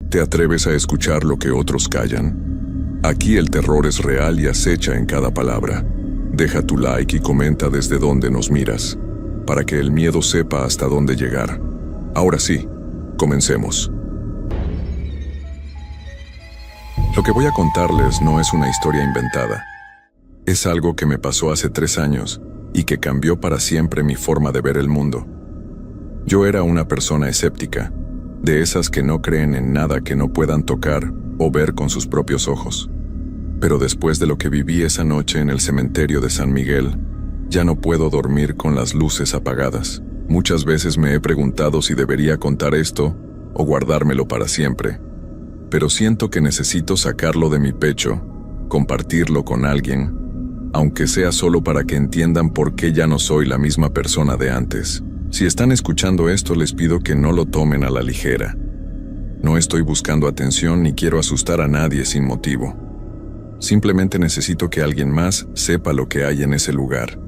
¿Te atreves a escuchar lo que otros callan? Aquí el terror es real y acecha en cada palabra. Deja tu like y comenta desde dónde nos miras, para que el miedo sepa hasta dónde llegar. Ahora sí, comencemos. Lo que voy a contarles no es una historia inventada. Es algo que me pasó hace 3 años y que cambió para siempre mi forma de ver el mundo. Yo era una persona escéptica, de esas que no creen en nada que no puedan tocar o ver con sus propios ojos. Pero después de lo que viví esa noche en el cementerio de San Miguel, ya no puedo dormir con las luces apagadas. Muchas veces me he preguntado si debería contar esto o guardármelo para siempre. Pero siento que necesito sacarlo de mi pecho, compartirlo con alguien, aunque sea solo para que entiendan por qué ya no soy la misma persona de antes. Si están escuchando esto, les pido que no lo tomen a la ligera. No estoy buscando atención ni quiero asustar a nadie sin motivo. Simplemente necesito que alguien más sepa lo que hay en ese lugar,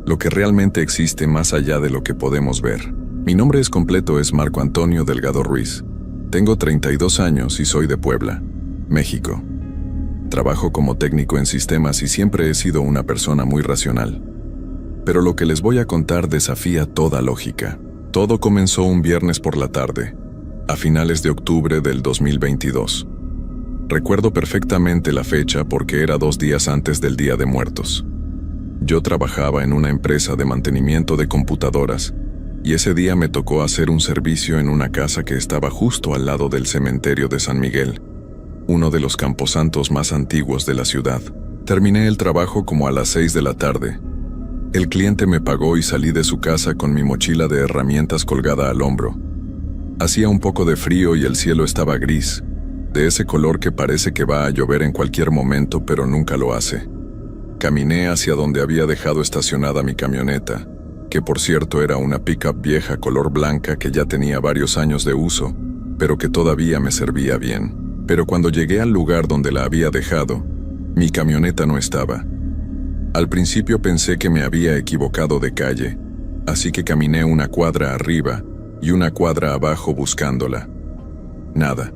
lo que realmente existe más allá de lo que podemos ver. Mi nombre completo es Marco Antonio Delgado Ruiz. Tengo 32 años y soy de Puebla, México. Trabajo como técnico en sistemas y siempre he sido una persona muy racional. Pero lo que les voy a contar desafía toda lógica. Todo comenzó un viernes por la tarde, a finales de octubre del 2022. Recuerdo perfectamente la fecha porque era 2 días antes del Día de Muertos. Yo trabajaba en una empresa de mantenimiento de computadoras y ese día me tocó hacer un servicio en una casa que estaba justo al lado del cementerio de San Miguel, uno de los camposantos más antiguos de la ciudad. Terminé el trabajo como a las 6 de la tarde. El cliente me pagó y salí de su casa con mi mochila de herramientas colgada al hombro. Hacía un poco de frío y el cielo estaba gris, de ese color que parece que va a llover en cualquier momento pero nunca lo hace. Caminé hacia donde había dejado estacionada mi camioneta, que por cierto era una pickup vieja color blanca que ya tenía varios años de uso, pero que todavía me servía bien. Pero cuando llegué al lugar donde la había dejado, mi camioneta no estaba. Al principio pensé que me había equivocado de calle, así que caminé una cuadra arriba y una cuadra abajo buscándola. Nada.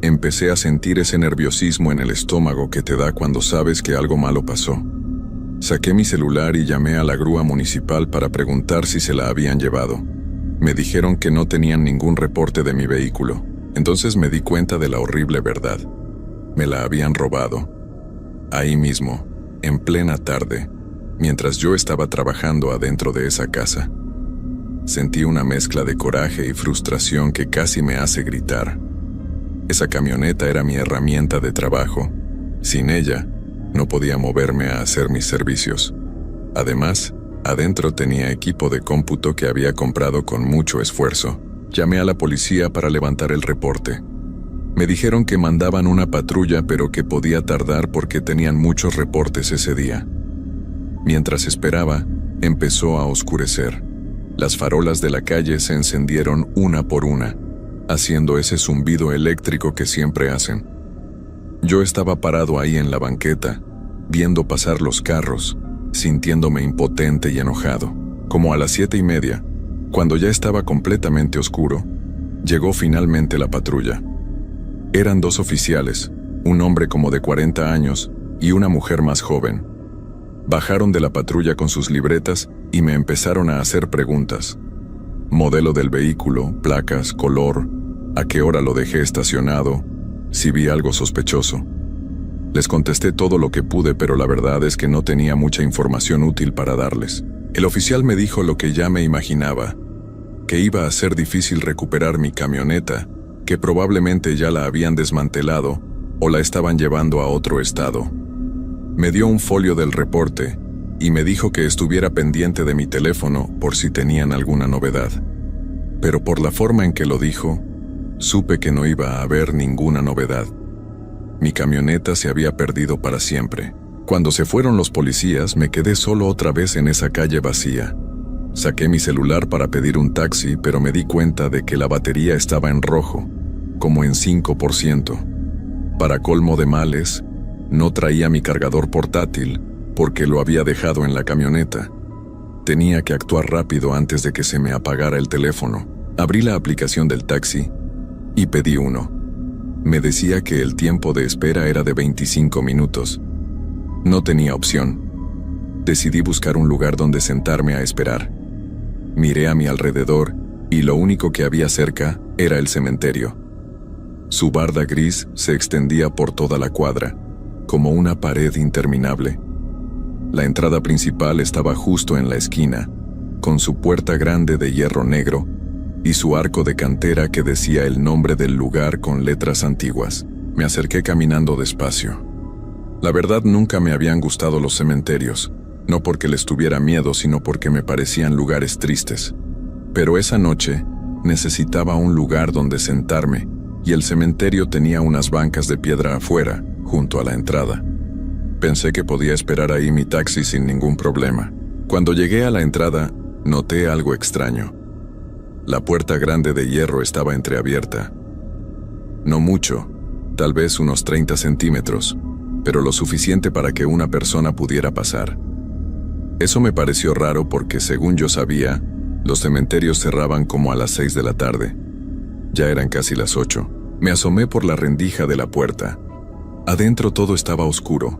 Empecé a sentir ese nerviosismo en el estómago que te da cuando sabes que algo malo pasó. Saqué mi celular y llamé a la grúa municipal para preguntar si se la habían llevado. Me dijeron que no tenían ningún reporte de mi vehículo. Entonces me di cuenta de la horrible verdad. Me la habían robado. Ahí mismo, en plena tarde, mientras yo estaba trabajando adentro de esa casa. Sentí una mezcla de coraje y frustración que casi me hace gritar. Esa camioneta era mi herramienta de trabajo. Sin ella, no podía moverme a hacer mis servicios. Además, adentro tenía equipo de cómputo que había comprado con mucho esfuerzo. Llamé a la policía para levantar el reporte. Me dijeron que mandaban una patrulla pero que podía tardar porque tenían muchos reportes ese día. Mientras esperaba, empezó a oscurecer. Las farolas de la calle se encendieron una por una, haciendo ese zumbido eléctrico que siempre hacen. Yo estaba parado ahí en la banqueta, viendo pasar los carros, sintiéndome impotente y enojado. Como a las 7:30, cuando ya estaba completamente oscuro, llegó finalmente la patrulla. Eran 2 oficiales, un hombre como de 40 años y una mujer más joven. Bajaron de la patrulla con sus libretas y me empezaron a hacer preguntas. Modelo del vehículo, placas, color, a qué hora lo dejé estacionado, si vi algo sospechoso. Les contesté todo lo que pude, pero la verdad es que no tenía mucha información útil para darles. El oficial me dijo lo que ya me imaginaba, que iba a ser difícil recuperar mi camioneta, que probablemente ya la habían desmantelado o la estaban llevando a otro estado. Me dio un folio del reporte y me dijo que estuviera pendiente de mi teléfono por si tenían alguna novedad. Pero por la forma en que lo dijo, supe que no iba a haber ninguna novedad. Mi camioneta se había perdido para siempre. Cuando se fueron los policías, me quedé solo otra vez en esa calle vacía. Saqué mi celular para pedir un taxi, pero me di cuenta de que la batería estaba en rojo, como en 5%. Para colmo de males, no traía mi cargador portátil porque lo había dejado en la camioneta. Tenía que actuar rápido antes de que se me apagara el teléfono. Abrí la aplicación del taxi y pedí uno. Me decía que el tiempo de espera era de 25 minutos. No tenía opción. Decidí buscar un lugar donde sentarme a esperar. Miré a mi alrededor y lo único que había cerca era el cementerio. Su barda gris se extendía por toda la cuadra, como una pared interminable. La entrada principal estaba justo en la esquina, con su puerta grande de hierro negro y su arco de cantera que decía el nombre del lugar con letras antiguas. Me acerqué caminando despacio. La verdad, nunca me habían gustado los cementerios, no porque les tuviera miedo, sino porque me parecían lugares tristes. Pero esa noche necesitaba un lugar donde sentarme, y el cementerio tenía unas bancas de piedra afuera, junto a la entrada. Pensé que podía esperar ahí mi taxi sin ningún problema. Cuando llegué a la entrada, noté algo extraño. La puerta grande de hierro estaba entreabierta. No mucho, tal vez unos 30 centímetros, pero lo suficiente para que una persona pudiera pasar. Eso me pareció raro porque, según yo sabía, los cementerios cerraban como a las 6 de la tarde. Ya eran casi las 8. Me asomé por la rendija de la puerta. Adentro todo estaba oscuro.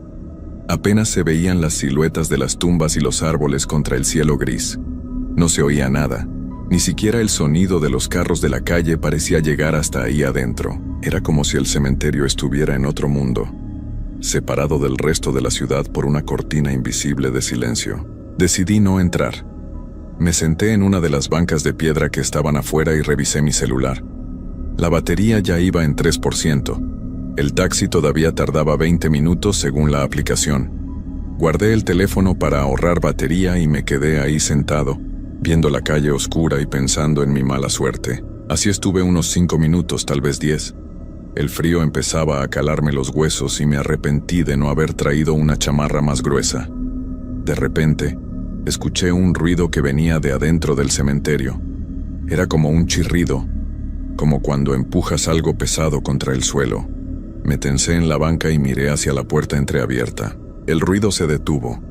Apenas se veían las siluetas de las tumbas y los árboles contra el cielo gris. No se oía nada. Ni siquiera el sonido de los carros de la calle parecía llegar hasta ahí adentro. Era como si el cementerio estuviera en otro mundo, separado del resto de la ciudad por una cortina invisible de silencio. Decidí no entrar. Me senté en una de las bancas de piedra que estaban afuera y revisé mi celular. La batería ya iba en 3%. El taxi todavía tardaba 20 minutos según la aplicación. Guardé el teléfono para ahorrar batería y me quedé ahí sentado, viendo la calle oscura y pensando en mi mala suerte. Así estuve unos 5 minutos, tal vez 10. El frío empezaba a calarme los huesos y me arrepentí de no haber traído una chamarra más gruesa. De repente, escuché un ruido que venía de adentro del cementerio. Era como un chirrido, como cuando empujas algo pesado contra el suelo. Me tensé en la banca y miré hacia la puerta entreabierta. El ruido se detuvo.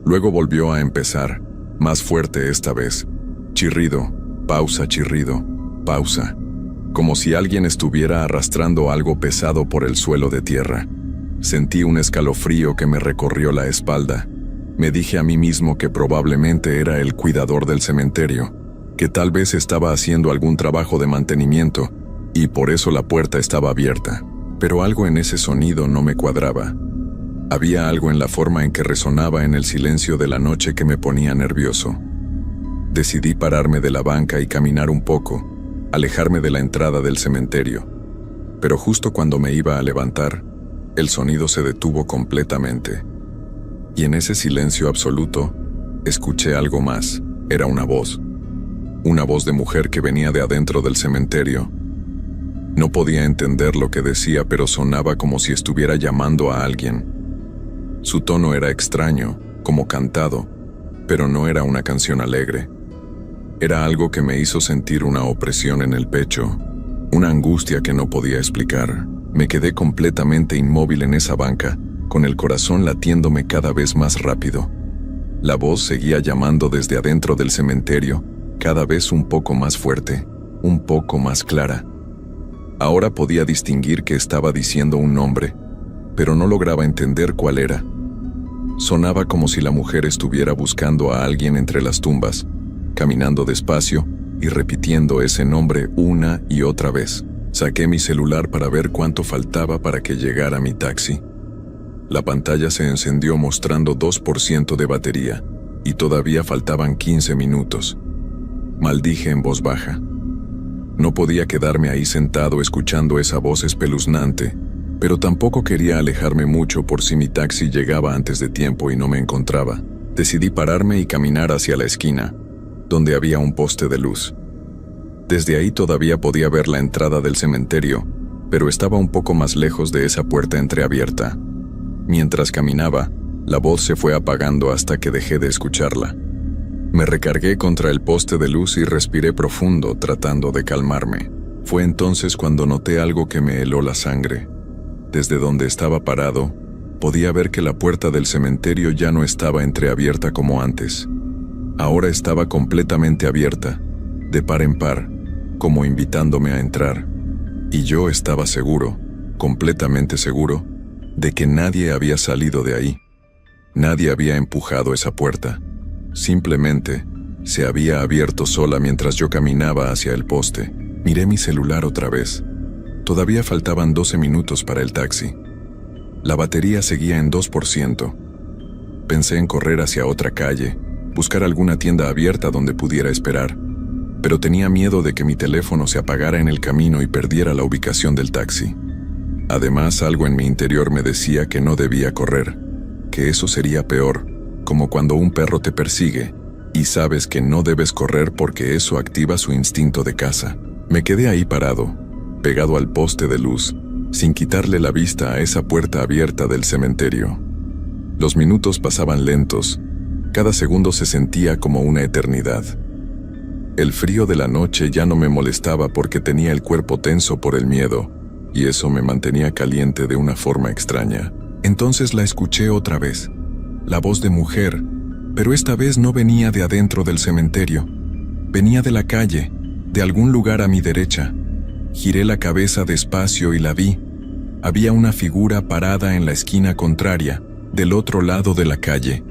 Luego volvió a empezar, más fuerte esta vez. Chirrido, pausa, chirrido, pausa. Como si alguien estuviera arrastrando algo pesado por el suelo de tierra. Sentí un escalofrío que me recorrió la espalda. Me dije a mí mismo que probablemente era el cuidador del cementerio, que tal vez estaba haciendo algún trabajo de mantenimiento, y por eso la puerta estaba abierta. Pero algo en ese sonido no me cuadraba. Había algo en la forma en que resonaba en el silencio de la noche que me ponía nervioso. Decidí pararme de la banca y caminar un poco, alejarme de la entrada del cementerio. Pero justo cuando me iba a levantar, el sonido se detuvo completamente. Y en ese silencio absoluto, escuché algo más. Era una voz de mujer que venía de adentro del cementerio. No podía entender lo que decía, pero sonaba como si estuviera llamando a alguien. Su tono era extraño, como cantado, pero no era una canción alegre. Era algo que me hizo sentir una opresión en el pecho, una angustia que no podía explicar. Me quedé completamente inmóvil en esa banca, con el corazón latiéndome cada vez más rápido. La voz seguía llamando desde adentro del cementerio, cada vez un poco más fuerte, un poco más clara. Ahora podía distinguir que estaba diciendo un nombre, pero no lograba entender cuál era. Sonaba como si la mujer estuviera buscando a alguien entre las tumbas, caminando despacio y repitiendo ese nombre una y otra vez. Saqué mi celular para ver cuánto faltaba para que llegara mi taxi. La pantalla se encendió mostrando 2% de batería, y todavía faltaban 15 minutos. Maldije en voz baja. No podía quedarme ahí sentado escuchando esa voz espeluznante, pero tampoco quería alejarme mucho por si mi taxi llegaba antes de tiempo y no me encontraba. Decidí pararme y caminar hacia la esquina, donde había un poste de luz. Desde ahí todavía podía ver la entrada del cementerio, pero estaba un poco más lejos de esa puerta entreabierta. Mientras caminaba, la voz se fue apagando hasta que dejé de escucharla. Me recargué contra el poste de luz y respiré profundo, tratando de calmarme. Fue entonces cuando noté algo que me heló la sangre. Desde donde estaba parado, podía ver que la puerta del cementerio ya no estaba entreabierta como antes. Ahora estaba completamente abierta, de par en par, como invitándome a entrar. Y yo estaba seguro, completamente seguro, de que nadie había salido de ahí. Nadie había empujado esa puerta. Simplemente se había abierto sola mientras yo caminaba hacia el poste. Miré mi celular otra vez. Todavía faltaban 12 minutos para el taxi. La batería seguía en 2%. Pensé en correr hacia otra calle, buscar alguna tienda abierta donde pudiera esperar, pero tenía miedo de que mi teléfono se apagara en el camino y perdiera la ubicación del taxi. Además, algo en mi interior me decía que no debía correr, que eso sería peor, como cuando un perro te persigue y sabes que no debes correr porque eso activa su instinto de caza. Me quedé ahí parado, pegado al poste de luz, sin quitarle la vista a esa puerta abierta del cementerio. Los minutos pasaban lentos, cada segundo se sentía como una eternidad. El frío de la noche ya no me molestaba porque tenía el cuerpo tenso por el miedo, y eso me mantenía caliente de una forma extraña. Entonces la escuché otra vez, la voz de mujer, pero esta vez no venía de adentro del cementerio, venía de la calle, de algún lugar a mi derecha. Giré la cabeza despacio y la vi. Había una figura parada en la esquina contraria, del otro lado de la calle.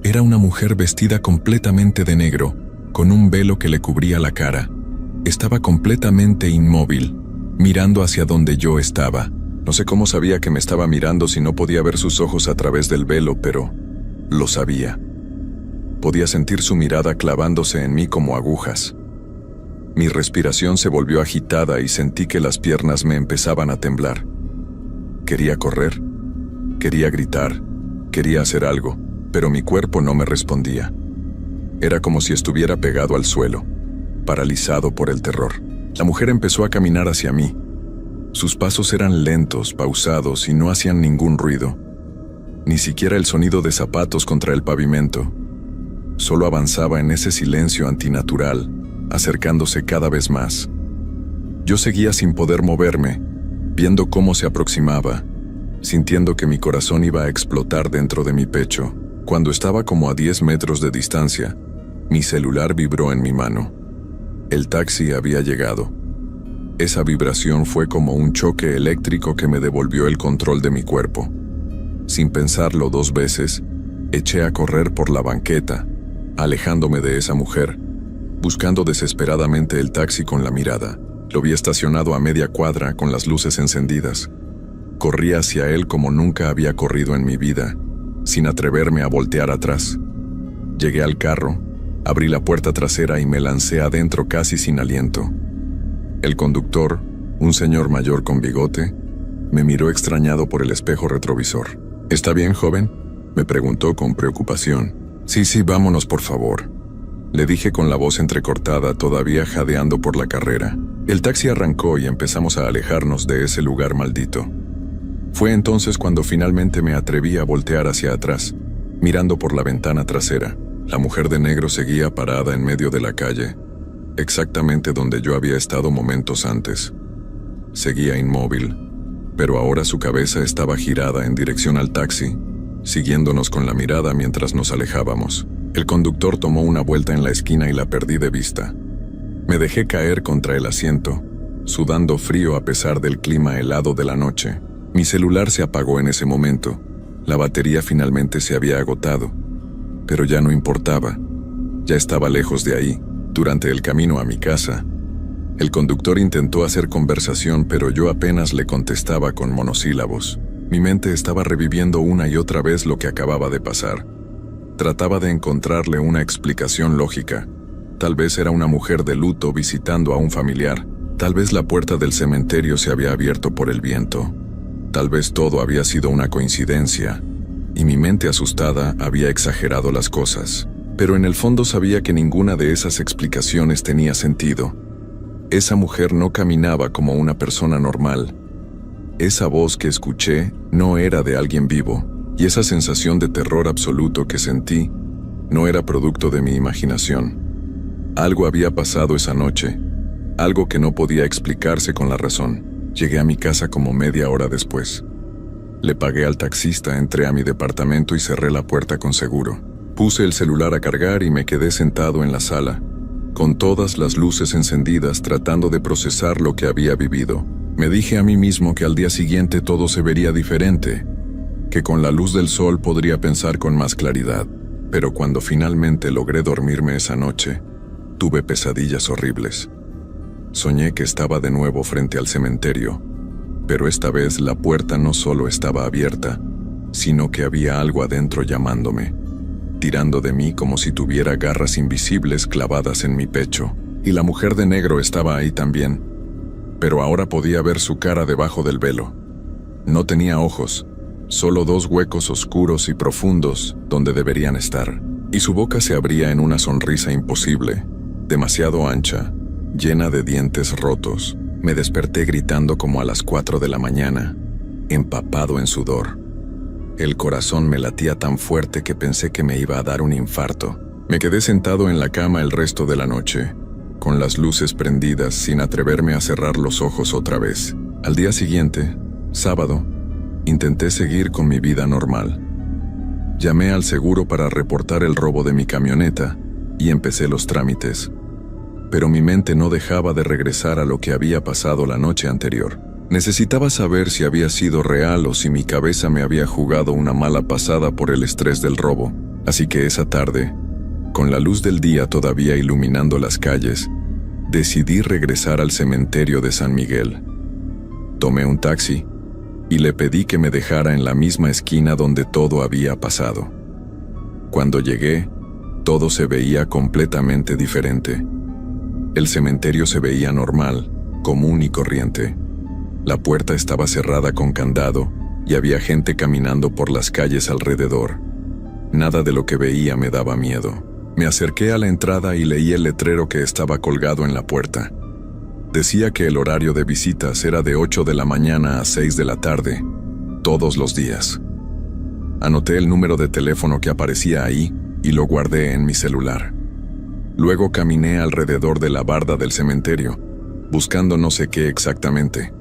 Era una mujer vestida completamente de negro, con un velo que le cubría la cara. Estaba completamente inmóvil, mirando hacia donde yo estaba. No sé cómo sabía que me estaba mirando si no podía ver sus ojos a través del velo, pero lo sabía. Podía sentir su mirada clavándose en mí como agujas. Mi respiración se volvió agitada y sentí que las piernas me empezaban a temblar. Quería correr, quería gritar, quería hacer algo, pero mi cuerpo no me respondía. Era como si estuviera pegado al suelo, paralizado por el terror. La mujer empezó a caminar hacia mí. Sus pasos eran lentos, pausados y no hacían ningún ruido. Ni siquiera el sonido de zapatos contra el pavimento. Solo avanzaba en ese silencio antinatural, acercándose cada vez más. Yo seguía sin poder moverme, viendo cómo se aproximaba, sintiendo que mi corazón iba a explotar dentro de mi pecho. Cuando estaba como a 10 metros de distancia, mi celular vibró en mi mano. El taxi había llegado. Esa vibración fue como un choque eléctrico que me devolvió el control de mi cuerpo. Sin pensarlo 2 veces, eché a correr por la banqueta, alejándome de esa mujer, buscando desesperadamente el taxi con la mirada. Lo vi estacionado a media cuadra con las luces encendidas. Corrí hacia él como nunca había corrido en mi vida, sin atreverme a voltear atrás. Llegué al carro, abrí la puerta trasera y me lancé adentro casi sin aliento. El conductor, un señor mayor con bigote, me miró extrañado por el espejo retrovisor. ¿Está bien, joven?, me preguntó con preocupación. Sí, vámonos por favor, le dije con la voz entrecortada, todavía jadeando por la carrera. El taxi arrancó y empezamos a alejarnos de ese lugar maldito. Fue entonces cuando finalmente me atreví a voltear hacia atrás, mirando por la ventana trasera. La mujer de negro seguía parada en medio de la calle, exactamente donde yo había estado momentos antes. Seguía inmóvil, pero ahora su cabeza estaba girada en dirección al taxi, siguiéndonos con la mirada mientras nos alejábamos. El conductor tomó una vuelta en la esquina y la perdí de vista. Me dejé caer contra el asiento, sudando frío a pesar del clima helado de la noche. Mi celular se apagó en ese momento. La batería finalmente se había agotado. Pero ya no importaba. Ya estaba lejos de ahí. Durante el camino a mi casa, el conductor intentó hacer conversación, pero yo apenas le contestaba con monosílabos. Mi mente estaba reviviendo una y otra vez lo que acababa de pasar. Trataba de encontrarle una explicación lógica. Tal vez era una mujer de luto visitando a un familiar. Tal vez la puerta del cementerio se había abierto por el viento. Tal vez todo había sido una coincidencia, y mi mente asustada había exagerado las cosas. Pero en el fondo sabía que ninguna de esas explicaciones tenía sentido. Esa mujer no caminaba como una persona normal. Esa voz que escuché no era de alguien vivo, y esa sensación de terror absoluto que sentí no era producto de mi imaginación. Algo había pasado esa noche, algo que no podía explicarse con la razón. Llegué a mi casa como media hora después. Le pagué al taxista, entré a mi departamento y cerré la puerta con seguro. Puse el celular a cargar y me quedé sentado en la sala, con todas las luces encendidas, tratando de procesar lo que había vivido. Me dije a mí mismo que al día siguiente todo se vería diferente, que con la luz del sol podría pensar con más claridad. Pero cuando finalmente logré dormirme esa noche, tuve pesadillas horribles. Soñé que estaba de nuevo frente al cementerio, pero esta vez la puerta no solo estaba abierta, sino que había algo adentro llamándome, tirando de mí como si tuviera garras invisibles clavadas en mi pecho. Y la mujer de negro estaba ahí también, pero ahora podía ver su cara debajo del velo. No tenía ojos, solo dos huecos oscuros y profundos donde deberían estar, y su boca se abría en una sonrisa imposible, demasiado ancha, llena de dientes rotos. Me desperté gritando como a las 4 de la mañana, empapado en sudor. El corazón me latía tan fuerte que pensé que me iba a dar un infarto. Me quedé sentado en la cama el resto de la noche, con las luces prendidas sin atreverme a cerrar los ojos otra vez. Al día siguiente, sábado, intenté seguir con mi vida normal. Llamé al seguro para reportar el robo de mi camioneta y empecé los trámites. Pero mi mente no dejaba de regresar a lo que había pasado la noche anterior. Necesitaba saber si había sido real o si mi cabeza me había jugado una mala pasada por el estrés del robo. Así que esa tarde, con la luz del día todavía iluminando las calles, decidí regresar al cementerio de San Miguel. Tomé un taxi y le pedí que me dejara en la misma esquina donde todo había pasado. Cuando llegué, todo se veía completamente diferente. El cementerio se veía normal, común y corriente. La puerta estaba cerrada con candado y había gente caminando por las calles alrededor. Nada de lo que veía me daba miedo. Me acerqué a la entrada y leí el letrero que estaba colgado en la puerta. Decía que el horario de visitas era de 8 de la mañana a 6 de la tarde, todos los días. Anoté el número de teléfono que aparecía ahí y lo guardé en mi celular. Luego caminé alrededor de la barda del cementerio, buscando no sé qué exactamente.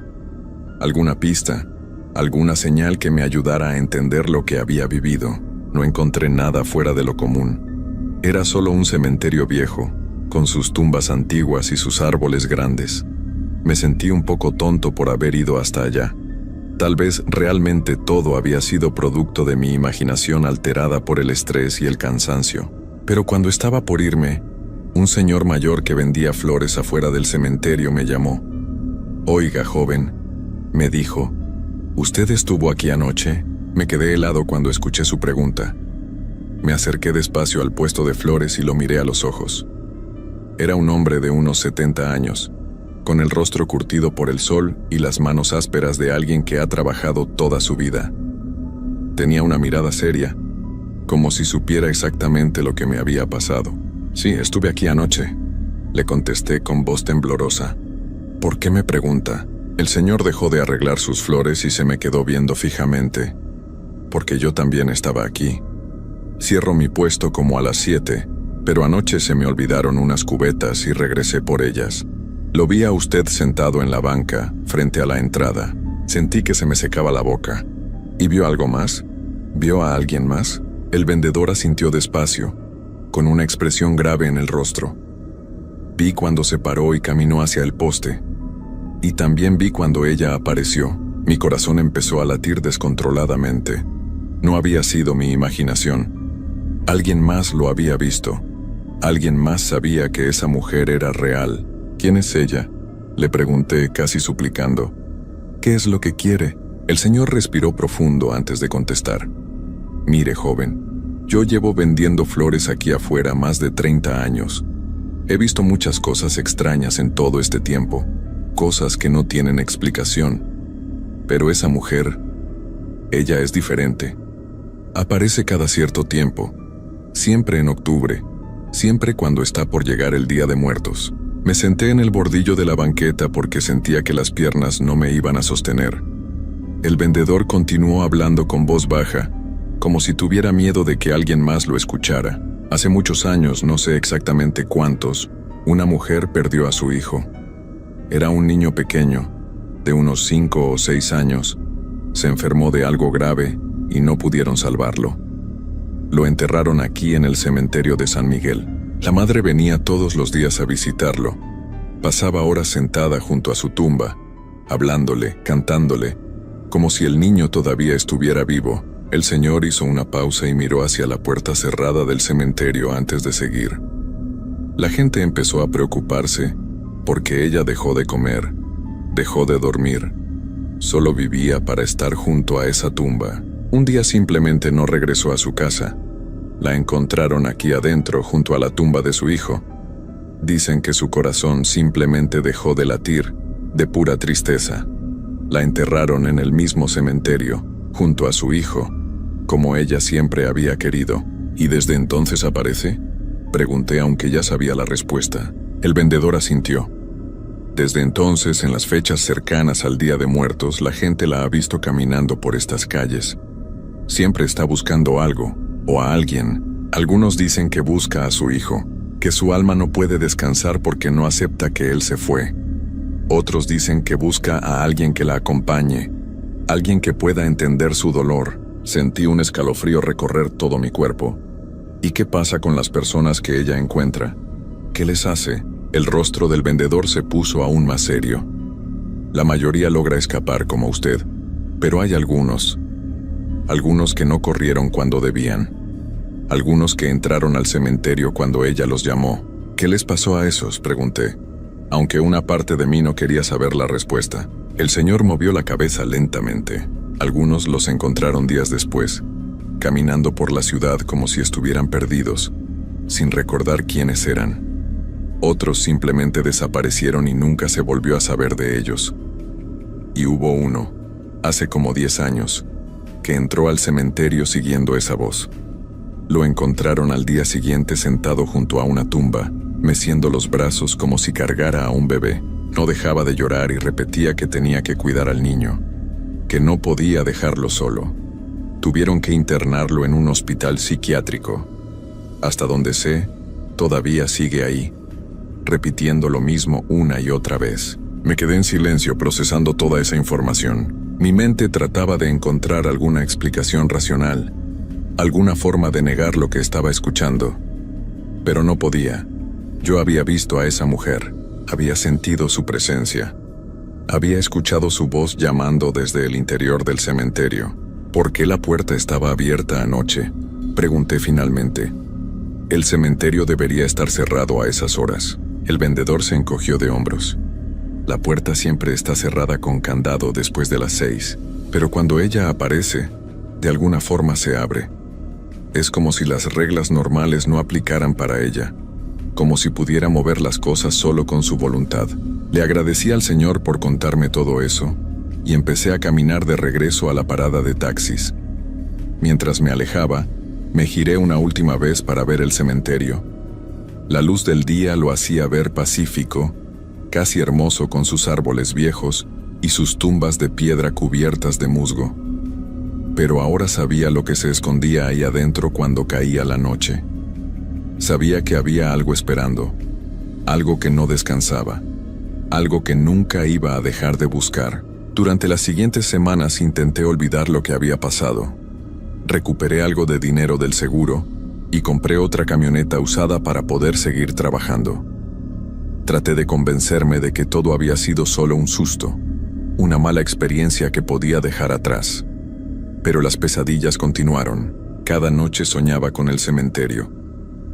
Alguna pista, alguna señal que me ayudara a entender lo que había vivido. No encontré nada fuera de lo común. Era solo un cementerio viejo, con sus tumbas antiguas y sus árboles grandes. Me sentí un poco tonto por haber ido hasta allá. Tal vez realmente todo había sido producto de mi imaginación alterada por el estrés y el cansancio. Pero cuando estaba por irme, un señor mayor que vendía flores afuera del cementerio me llamó. «Oiga, joven», me dijo, «¿usted estuvo aquí anoche?». Me quedé helado cuando escuché su pregunta. Me acerqué despacio al puesto de flores y lo miré a los ojos. Era un hombre de unos 70 años, con el rostro curtido por el sol y las manos ásperas de alguien que ha trabajado toda su vida. Tenía una mirada seria, como si supiera exactamente lo que me había pasado. «Sí, estuve aquí anoche», le contesté con voz temblorosa. «¿Por qué me pregunta?». El señor dejó de arreglar sus flores y se me quedó viendo fijamente, porque yo también estaba aquí. Cierro mi puesto como a las 7, pero anoche se me olvidaron unas cubetas y regresé por ellas. Lo vi a usted sentado en la banca, frente a la entrada. Sentí que se me secaba la boca. ¿Y vio algo más? ¿Vio a alguien más?». El vendedor asintió despacio, con una expresión grave en el rostro. Vi cuando se paró y caminó hacia el poste. Y también vi cuando ella apareció. Mi corazón empezó a latir descontroladamente. No había sido mi imaginación. Alguien más lo había visto. Alguien más sabía que esa mujer era real. «¿Quién es ella?», le pregunté casi suplicando. «¿Qué es lo que quiere?». El señor respiró profundo antes de contestar. «Mire, joven, yo llevo vendiendo flores aquí afuera más de 30 años. He visto muchas cosas extrañas en todo este tiempo, cosas que no tienen explicación. Pero esa mujer, ella es diferente. Aparece cada cierto tiempo, siempre en octubre, siempre cuando está por llegar el Día de Muertos». Me senté en el bordillo de la banqueta porque sentía que las piernas no me iban a sostener. El vendedor continuó hablando con voz baja, como si tuviera miedo de que alguien más lo escuchara. «Hace muchos años, no sé exactamente cuántos, una mujer perdió a su hijo. Era un niño pequeño, de unos 5 o 6 años. Se enfermó de algo grave y no pudieron salvarlo. Lo enterraron aquí en el cementerio de San Miguel. La madre venía todos los días a visitarlo. Pasaba horas sentada junto a su tumba, hablándole, cantándole, como si el niño todavía estuviera vivo. El señor hizo una pausa y miró hacia la puerta cerrada del cementerio antes de seguir. La gente empezó a preocuparse porque ella dejó de comer, dejó de dormir. Solo vivía para estar junto a esa tumba. Un día simplemente no regresó a su casa. La encontraron aquí adentro junto a la tumba de su hijo. Dicen que su corazón simplemente dejó de latir, de pura tristeza. La enterraron en el mismo cementerio, junto a su hijo, como ella siempre había querido. ¿Y desde entonces aparece?, pregunté aunque ya sabía la respuesta. El vendedor asintió. Desde entonces, en las fechas cercanas al Día de Muertos, la gente la ha visto caminando por estas calles. Siempre está buscando algo, o a alguien. Algunos dicen que busca a su hijo, que su alma no puede descansar porque no acepta que él se fue. Otros dicen que busca a alguien que la acompañe, alguien que pueda entender su dolor. Sentí un escalofrío recorrer todo mi cuerpo. ¿Y qué pasa con las personas que ella encuentra? ¿Qué les hace? El rostro del vendedor se puso aún más serio. La mayoría logra escapar como usted, pero hay algunos que no corrieron cuando debían. Algunos que entraron al cementerio cuando ella los llamó. ¿Qué les pasó a esos?, pregunté, aunque una parte de mí no quería saber la respuesta. El señor movió la cabeza lentamente. Algunos los encontraron días después, caminando por la ciudad como si estuvieran perdidos, sin recordar quiénes eran. Otros simplemente desaparecieron y nunca se volvió a saber de ellos. Y hubo uno, hace como 10 años, que entró al cementerio siguiendo esa voz. Lo encontraron al día siguiente sentado junto a una tumba, meciendo los brazos como si cargara a un bebé. No dejaba de llorar y repetía que tenía que cuidar al niño, que no podía dejarlo solo. Tuvieron que internarlo en un hospital psiquiátrico. Hasta donde sé, todavía sigue ahí, repitiendo lo mismo una y otra vez. Me quedé en silencio procesando toda esa información. Mi mente trataba de encontrar alguna explicación racional, alguna forma de negar lo que estaba escuchando. Pero no podía. Yo había visto a esa mujer, había sentido su presencia. Había escuchado su voz llamando desde el interior del cementerio. ¿Por qué la puerta estaba abierta anoche?, pregunté finalmente. El cementerio debería estar cerrado a esas horas. El vendedor se encogió de hombros. La puerta siempre está cerrada con candado después de las 6, pero cuando ella aparece, de alguna forma se abre. Es como si las reglas normales no aplicaran para ella, como si pudiera mover las cosas solo con su voluntad. Le agradecí al señor por contarme todo eso, y empecé a caminar de regreso a la parada de taxis. Mientras me alejaba, me giré una última vez para ver el cementerio. La luz del día lo hacía ver pacífico, casi hermoso con sus árboles viejos y sus tumbas de piedra cubiertas de musgo. Pero ahora sabía lo que se escondía ahí adentro cuando caía la noche. Sabía que había algo esperando, algo que no descansaba, algo que nunca iba a dejar de buscar. Durante las siguientes semanas intenté olvidar lo que había pasado. Recuperé algo de dinero del seguro y compré otra camioneta usada para poder seguir trabajando. Traté de convencerme de que todo había sido solo un susto, una mala experiencia que podía dejar atrás. Pero las pesadillas continuaron. Cada noche soñaba con el cementerio.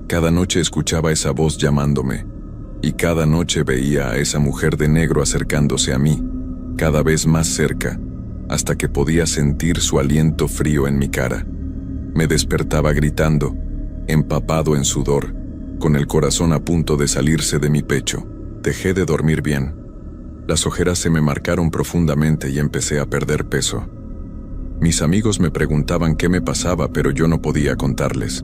Cada noche escuchaba esa voz llamándome. Y cada noche veía a esa mujer de negro acercándose a mí, cada vez más cerca, hasta que podía sentir su aliento frío en mi cara. Me despertaba gritando, empapado en sudor, con el corazón a punto de salirse de mi pecho. Dejé de dormir bien. Las ojeras se me marcaron profundamente y empecé a perder peso. Mis amigos me preguntaban qué me pasaba, pero yo no podía contarles.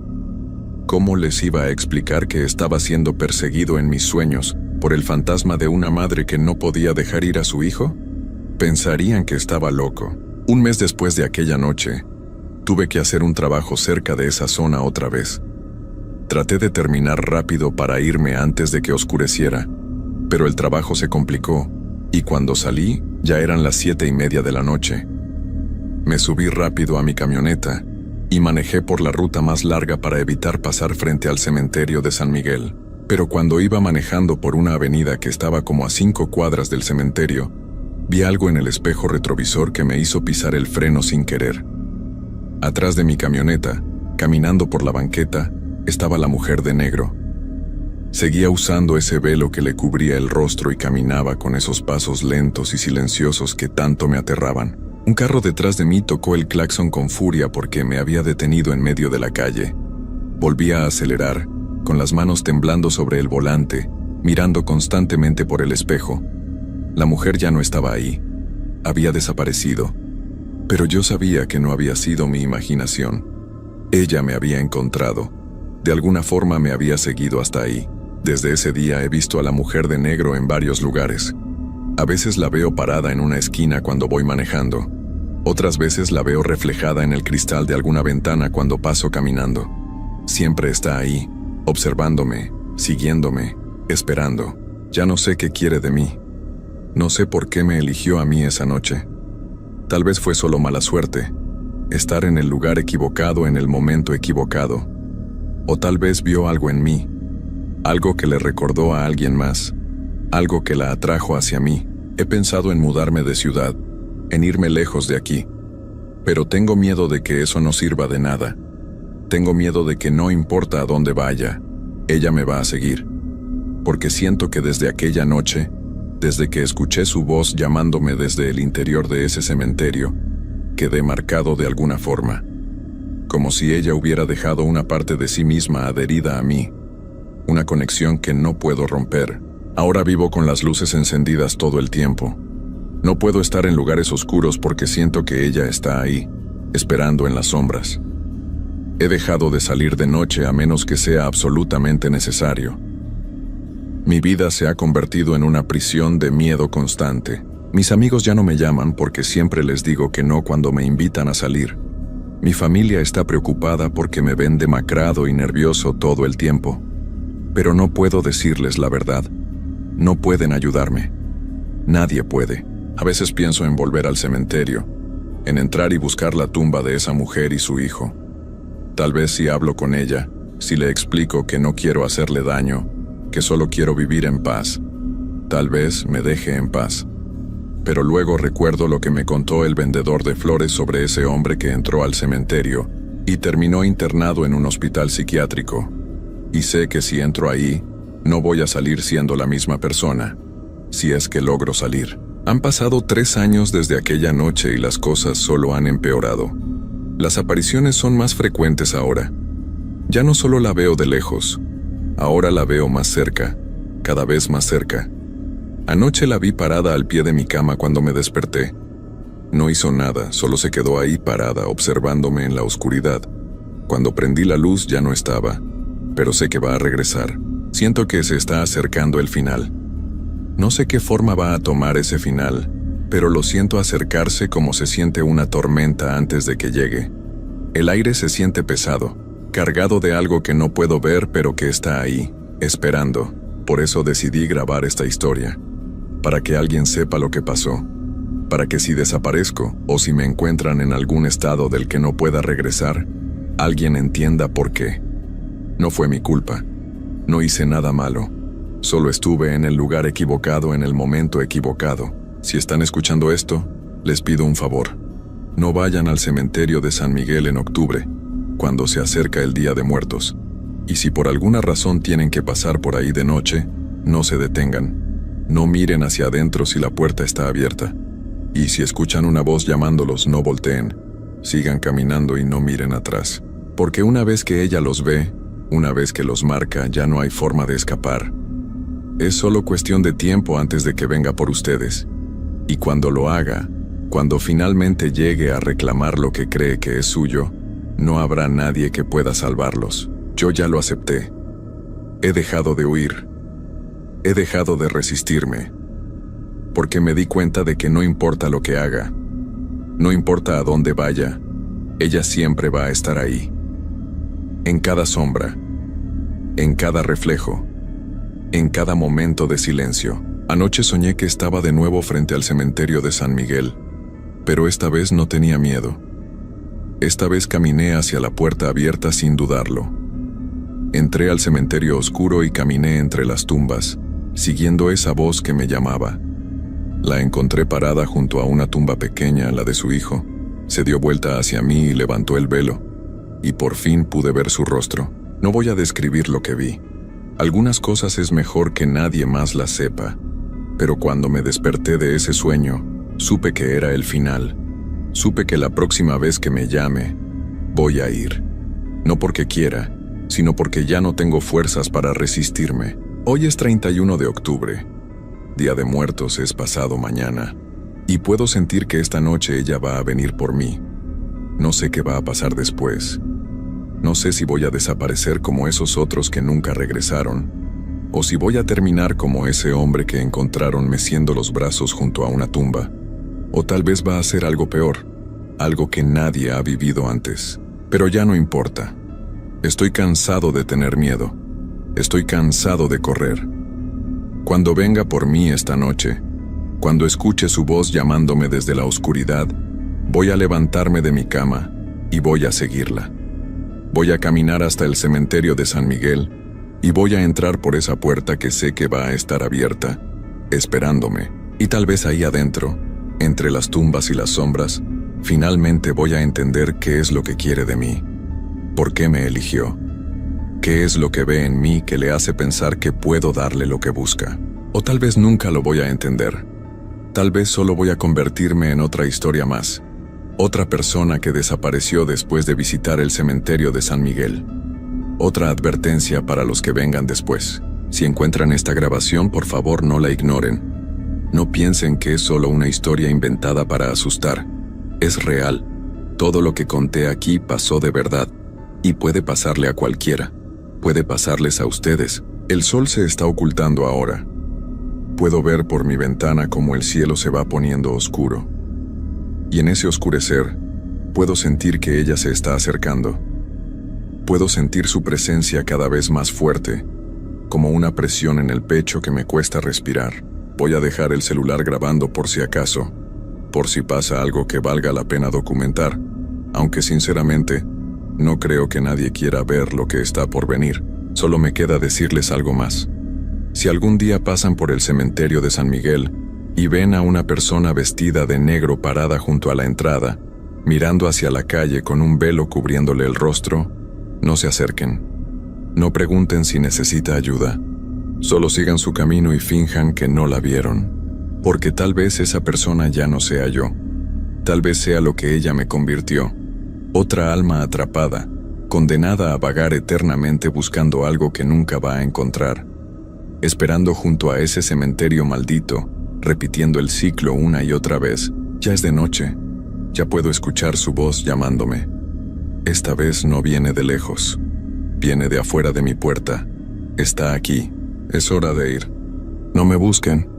¿Cómo les iba a explicar que estaba siendo perseguido en mis sueños por el fantasma de una madre que no podía dejar ir a su hijo? Pensarían que estaba loco. Un mes después de aquella noche, tuve que hacer un trabajo cerca de esa zona otra vez. Traté de terminar rápido para irme antes de que oscureciera, pero el trabajo se complicó, y cuando salí, ya eran las 7:30 de la noche. Me subí rápido a mi camioneta y manejé por la ruta más larga para evitar pasar frente al cementerio de San Miguel. Pero cuando iba manejando por una avenida que estaba como a 5 cuadras del cementerio, Vi algo en el espejo retrovisor que me hizo pisar el freno sin querer. Atrás de mi camioneta, caminando por la banqueta, estaba la mujer de negro. Seguía usando ese velo que le cubría el rostro y caminaba con esos pasos lentos y silenciosos que tanto me aterraban. Un carro detrás de mí tocó el claxon con furia porque me había detenido en medio de la calle. Volví a acelerar, con las manos temblando sobre el volante, mirando constantemente por el espejo. La mujer ya no estaba ahí. Había desaparecido. Pero yo sabía que no había sido mi imaginación. Ella me había encontrado. De alguna forma me había seguido hasta ahí. Desde ese día he visto a la mujer de negro en varios lugares. A veces la veo parada en una esquina cuando voy manejando. Otras veces la veo reflejada en el cristal de alguna ventana cuando paso caminando. Siempre está ahí, observándome, siguiéndome, esperando. Ya no sé qué quiere de mí. No sé por qué me eligió a mí esa noche. Tal vez fue solo mala suerte, estar en el lugar equivocado en el momento equivocado. O tal vez vio algo en mí, algo que le recordó a alguien más, algo que la atrajo hacia mí. He pensado en mudarme de ciudad, en irme lejos de aquí. Pero tengo miedo de que eso no sirva de nada. Tengo miedo de que no importa a dónde vaya, ella me va a seguir. Porque siento que desde aquella noche, desde que escuché su voz llamándome desde el interior de ese cementerio, quedé marcado de alguna forma. Como si ella hubiera dejado una parte de sí misma adherida a mí. Una conexión que no puedo romper. Ahora vivo con las luces encendidas todo el tiempo. No puedo estar en lugares oscuros porque siento que ella está ahí, esperando en las sombras. He dejado de salir de noche a menos que sea absolutamente necesario. Mi vida se ha convertido en una prisión de miedo constante. Mis amigos ya no me llaman porque siempre les digo que no cuando me invitan a salir. Mi familia está preocupada porque me ven demacrado y nervioso todo el tiempo. Pero no puedo decirles la verdad. No pueden ayudarme. Nadie puede. A veces pienso en volver al cementerio, en entrar y buscar la tumba de esa mujer y su hijo. Tal vez si hablo con ella, si le explico que no quiero hacerle daño, que solo quiero vivir en paz, tal vez me deje en paz. Pero luego recuerdo lo que me contó el vendedor de flores sobre ese hombre que entró al cementerio y terminó internado en un hospital psiquiátrico. Y sé que si entro ahí, no voy a salir siendo la misma persona, si es que logro salir. Han pasado 3 años desde aquella noche y las cosas solo han empeorado. Las apariciones son más frecuentes ahora. Ya no solo la veo de lejos, ahora la veo más cerca, cada vez más cerca. Anoche la vi parada al pie de mi cama cuando me desperté. No hizo nada, solo se quedó ahí parada observándome en la oscuridad. Cuando prendí la luz ya no estaba, pero sé que va a regresar. Siento que se está acercando el final. No sé qué forma va a tomar ese final, pero lo siento acercarse como se siente una tormenta antes de que llegue. El aire se siente pesado, cargado de algo que no puedo ver pero que está ahí, esperando. Por eso decidí grabar esta historia, para que alguien sepa lo que pasó, para que si desaparezco o si me encuentran en algún estado del que no pueda regresar, alguien entienda por qué. No fue mi culpa, no hice nada malo. Solo estuve en el lugar equivocado en el momento equivocado. Si están escuchando esto, les pido un favor. No vayan al cementerio de San Miguel en octubre, cuando se acerca el Día de Muertos. Y si por alguna razón tienen que pasar por ahí de noche, no se detengan. No miren hacia adentro si la puerta está abierta. Y si escuchan una voz llamándolos, no volteen. Sigan caminando y no miren atrás. Porque una vez que ella los ve, una vez que los marca, ya no hay forma de escapar. Es solo cuestión de tiempo antes de que venga por ustedes. Y cuando lo haga, cuando finalmente llegue a reclamar lo que cree que es suyo, no habrá nadie que pueda salvarlos. Yo ya lo acepté. He dejado de huir. He dejado de resistirme. Porque me di cuenta de que no importa lo que haga, no importa a dónde vaya, ella siempre va a estar ahí. En cada sombra, en cada reflejo, en cada momento de silencio. Anoche soñé que estaba de nuevo frente al cementerio de San Miguel, pero esta vez no tenía miedo. Esta vez caminé hacia la puerta abierta sin dudarlo. Entré al cementerio oscuro y caminé entre las tumbas, siguiendo esa voz que me llamaba. La encontré parada junto a una tumba pequeña, la de su hijo. Se dio vuelta hacia mí y levantó el velo, y por fin pude ver su rostro. No voy a describir lo que vi. Algunas cosas es mejor que nadie más las sepa, pero cuando me desperté de ese sueño, supe que era el final. Supe que la próxima vez que me llame, voy a ir. No porque quiera, sino porque ya no tengo fuerzas para resistirme. Hoy es 31 de octubre. Día de Muertos es pasado mañana, y puedo sentir que esta noche ella va a venir por mí. No sé qué va a pasar después. No sé si voy a desaparecer como esos otros que nunca regresaron, o si voy a terminar como ese hombre que encontraron meciendo los brazos junto a una tumba. O tal vez va a ser algo peor, algo que nadie ha vivido antes. Pero ya no importa. Estoy cansado de tener miedo. Estoy cansado de correr. Cuando venga por mí esta noche, cuando escuche su voz llamándome desde la oscuridad, voy a levantarme de mi cama y voy a seguirla. Voy a caminar hasta el cementerio de San Miguel y voy a entrar por esa puerta que sé que va a estar abierta, esperándome. Y tal vez ahí adentro, entre las tumbas y las sombras, finalmente voy a entender qué es lo que quiere de mí. ¿Por qué me eligió? ¿Qué es lo que ve en mí que le hace pensar que puedo darle lo que busca? O tal vez nunca lo voy a entender. Tal vez solo voy a convertirme en otra historia más. Otra persona que desapareció después de visitar el cementerio de San Miguel. Otra advertencia para los que vengan después. Si encuentran esta grabación, por favor no la ignoren. No piensen que es solo una historia inventada para asustar. Es real. Todo lo que conté aquí pasó de verdad. Y puede pasarle a cualquiera. Puede pasarles a ustedes. El sol se está ocultando ahora. Puedo ver por mi ventana cómo el cielo se va poniendo oscuro. Y en ese oscurecer, puedo sentir que ella se está acercando. Puedo sentir su presencia cada vez más fuerte, como una presión en el pecho que me cuesta respirar. Voy a dejar el celular grabando por si acaso, por si pasa algo que valga la pena documentar, aunque sinceramente, no creo que nadie quiera ver lo que está por venir. Solo me queda decirles algo más. Si algún día pasan por el cementerio de San Miguel y ven a una persona vestida de negro parada junto a la entrada, mirando hacia la calle con un velo cubriéndole el rostro, no se acerquen. No pregunten si necesita ayuda. Solo sigan su camino y finjan que no la vieron. Porque tal vez esa persona ya no sea yo. Tal vez sea lo que ella me convirtió. Otra alma atrapada, condenada a vagar eternamente buscando algo que nunca va a encontrar. Esperando junto a ese cementerio maldito, repitiendo el ciclo una y otra vez. Ya es de noche. Ya puedo escuchar su voz llamándome. Esta vez no viene de lejos. Viene de afuera de mi puerta. Está aquí. Es hora de ir. No me busquen.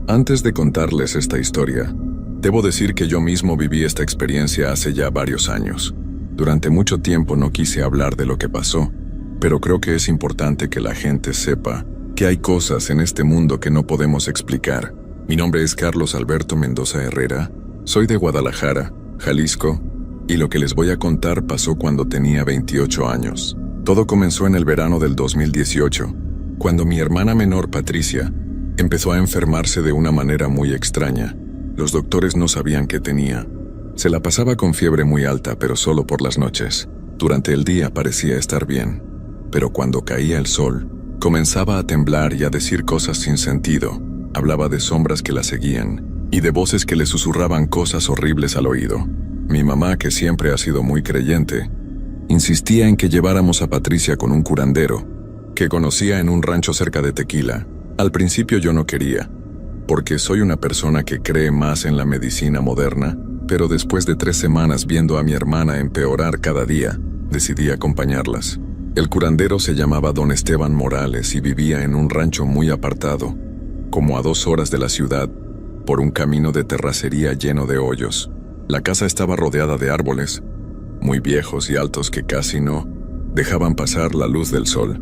Antes de contarles esta historia, debo decir que yo mismo viví esta experiencia hace ya varios años. Durante mucho tiempo no quise hablar de lo que pasó, pero creo que es importante que la gente sepa que hay cosas en este mundo que no podemos explicar. Mi nombre es Carlos Alberto Mendoza Herrera, soy de Guadalajara, Jalisco, y lo que les voy a contar pasó cuando tenía 28 años. Todo comenzó en el verano del 2018, cuando mi hermana menor Patricia empezó a enfermarse de una manera muy extraña. Los doctores no sabían qué tenía. Se la pasaba con fiebre muy alta, pero solo por las noches. Durante el día parecía estar bien, pero cuando caía el sol, comenzaba a temblar y a decir cosas sin sentido. Hablaba de sombras que la seguían y de voces que le susurraban cosas horribles al oído. Mi mamá, que siempre ha sido muy creyente, insistía en que lleváramos a Patricia con un curandero que conocía en un rancho cerca de Tequila. Al principio yo no quería, porque soy una persona que cree más en la medicina moderna, pero después de 3 semanas viendo a mi hermana empeorar cada día, decidí acompañarlas. El curandero se llamaba Don Esteban Morales y vivía en un rancho muy apartado, como a 2 horas de la ciudad, por un camino de terracería lleno de hoyos. La casa estaba rodeada de árboles, muy viejos y altos que casi no dejaban pasar la luz del sol.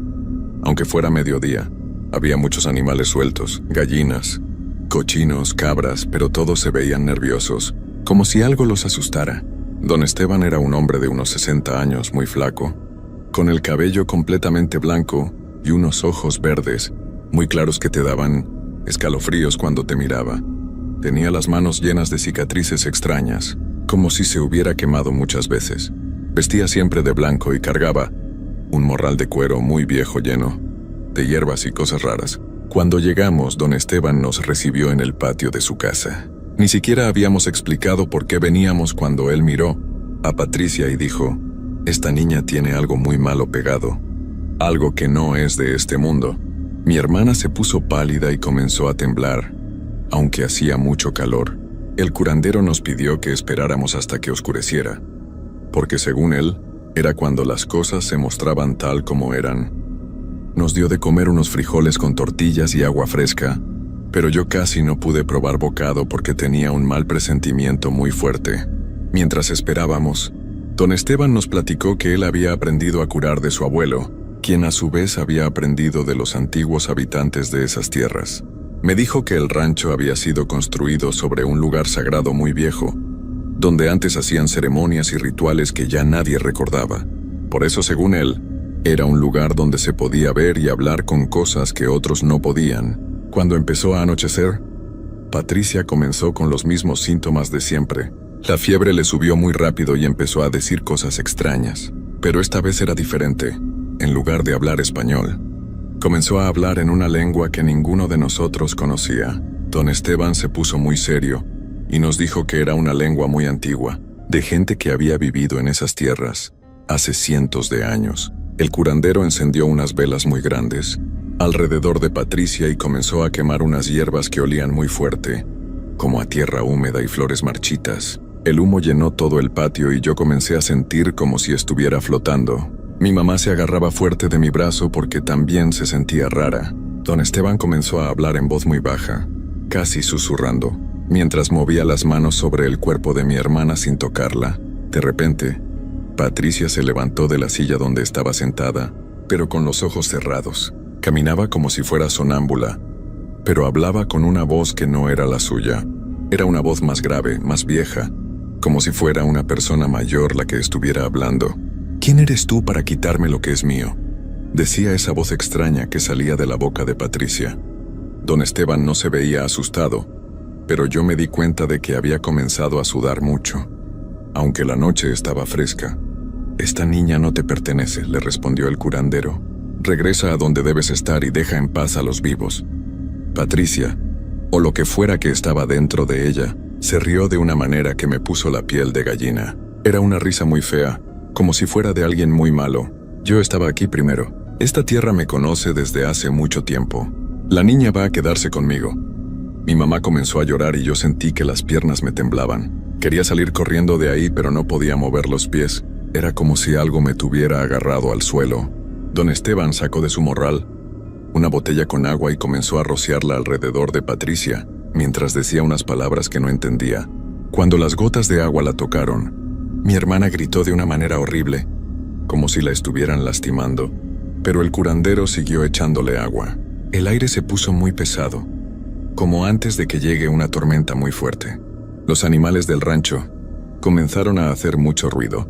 Aunque fuera mediodía, había muchos animales sueltos, gallinas, cochinos, cabras, pero todos se veían nerviosos, como si algo los asustara. Don Esteban era un hombre de unos 60 años, muy flaco, con el cabello completamente blanco y unos ojos verdes, muy claros que te daban escalofríos cuando te miraba. Tenía las manos llenas de cicatrices extrañas, como si se hubiera quemado muchas veces. Vestía siempre de blanco y cargaba un morral de cuero muy viejo lleno de hierbas y cosas raras. Cuando llegamos, don Esteban nos recibió en el patio de su casa. Ni siquiera habíamos explicado por qué veníamos cuando él miró a Patricia y dijo: «Esta niña tiene algo muy malo pegado, algo que no es de este mundo». Mi hermana se puso pálida y comenzó a temblar, aunque hacía mucho calor. El curandero nos pidió que esperáramos hasta que oscureciera, porque según él, era cuando las cosas se mostraban tal como eran. Nos dio de comer unos frijoles con tortillas y agua fresca, pero yo casi no pude probar bocado porque tenía un mal presentimiento muy fuerte. Mientras esperábamos, don Esteban nos platicó que él había aprendido a curar de su abuelo, quien a su vez había aprendido de los antiguos habitantes de esas tierras. Me dijo que el rancho había sido construido sobre un lugar sagrado muy viejo, donde antes hacían ceremonias y rituales que ya nadie recordaba. Por eso, según él, era un lugar donde se podía ver y hablar con cosas que otros no podían. Cuando empezó a anochecer, Patricia comenzó con los mismos síntomas de siempre. La fiebre le subió muy rápido y empezó a decir cosas extrañas. Pero esta vez era diferente. En lugar de hablar español, comenzó a hablar en una lengua que ninguno de nosotros conocía. Don Esteban se puso muy serio y nos dijo que era una lengua muy antigua, de gente que había vivido en esas tierras hace cientos de años. El curandero encendió unas velas muy grandes alrededor de Patricia y comenzó a quemar unas hierbas que olían muy fuerte, como a tierra húmeda y flores marchitas. El humo llenó todo el patio y yo comencé a sentir como si estuviera flotando. Mi mamá se agarraba fuerte de mi brazo porque también se sentía rara. Don Esteban comenzó a hablar en voz muy baja, casi susurrando, mientras movía las manos sobre el cuerpo de mi hermana sin tocarla. De repente, Patricia se levantó de la silla donde estaba sentada, pero con los ojos cerrados. Caminaba como si fuera sonámbula, pero hablaba con una voz que no era la suya. Era una voz más grave, más vieja, como si fuera una persona mayor la que estuviera hablando. «¿Quién eres tú para quitarme lo que es mío?», decía esa voz extraña que salía de la boca de Patricia. Don Esteban no se veía asustado, pero yo me di cuenta de que había comenzado a sudar mucho, aunque la noche estaba fresca. «Esta niña no te pertenece», le respondió el curandero. «Regresa a donde debes estar y deja en paz a los vivos». Patricia, o lo que fuera que estaba dentro de ella, se rió de una manera que me puso la piel de gallina. Era una risa muy fea, como si fuera de alguien muy malo. «Yo estaba aquí primero. Esta tierra me conoce desde hace mucho tiempo. La niña va a quedarse conmigo». Mi mamá comenzó a llorar y yo sentí que las piernas me temblaban. Quería salir corriendo de ahí, pero no podía mover los pies. Era como si algo me tuviera agarrado al suelo. Don Esteban sacó de su morral una botella con agua y comenzó a rociarla alrededor de Patricia, mientras decía unas palabras que no entendía. Cuando las gotas de agua la tocaron, mi hermana gritó de una manera horrible, como si la estuvieran lastimando, pero el curandero siguió echándole agua. El aire se puso muy pesado, como antes de que llegue una tormenta muy fuerte. Los animales del rancho comenzaron a hacer mucho ruido.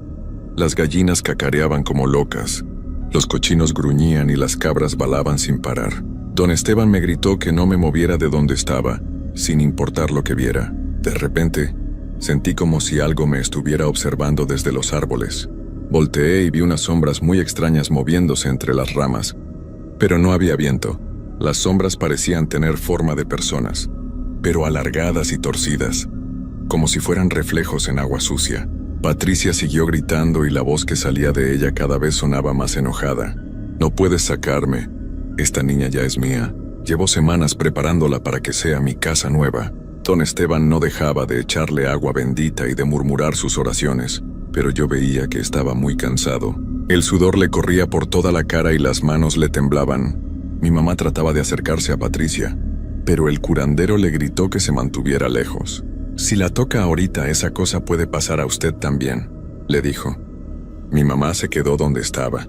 Las gallinas cacareaban como locas, los cochinos gruñían y las cabras balaban sin parar. Don Esteban me gritó que no me moviera de donde estaba, sin importar lo que viera. De repente, sentí como si algo me estuviera observando desde los árboles. Volteé y vi unas sombras muy extrañas moviéndose entre las ramas, pero no había viento. Las sombras parecían tener forma de personas, pero alargadas y torcidas, como si fueran reflejos en agua sucia. Patricia siguió gritando y la voz que salía de ella cada vez sonaba más enojada. «No puedes sacarme. Esta niña ya es mía. Llevo semanas preparándola para que sea mi casa nueva». Don Esteban no dejaba de echarle agua bendita y de murmurar sus oraciones, pero yo veía que estaba muy cansado. El sudor le corría por toda la cara y las manos le temblaban. Mi mamá trataba de acercarse a Patricia, pero el curandero le gritó que se mantuviera lejos. «Si la toca ahorita, esa cosa puede pasar a usted también», le dijo. Mi mamá se quedó donde estaba,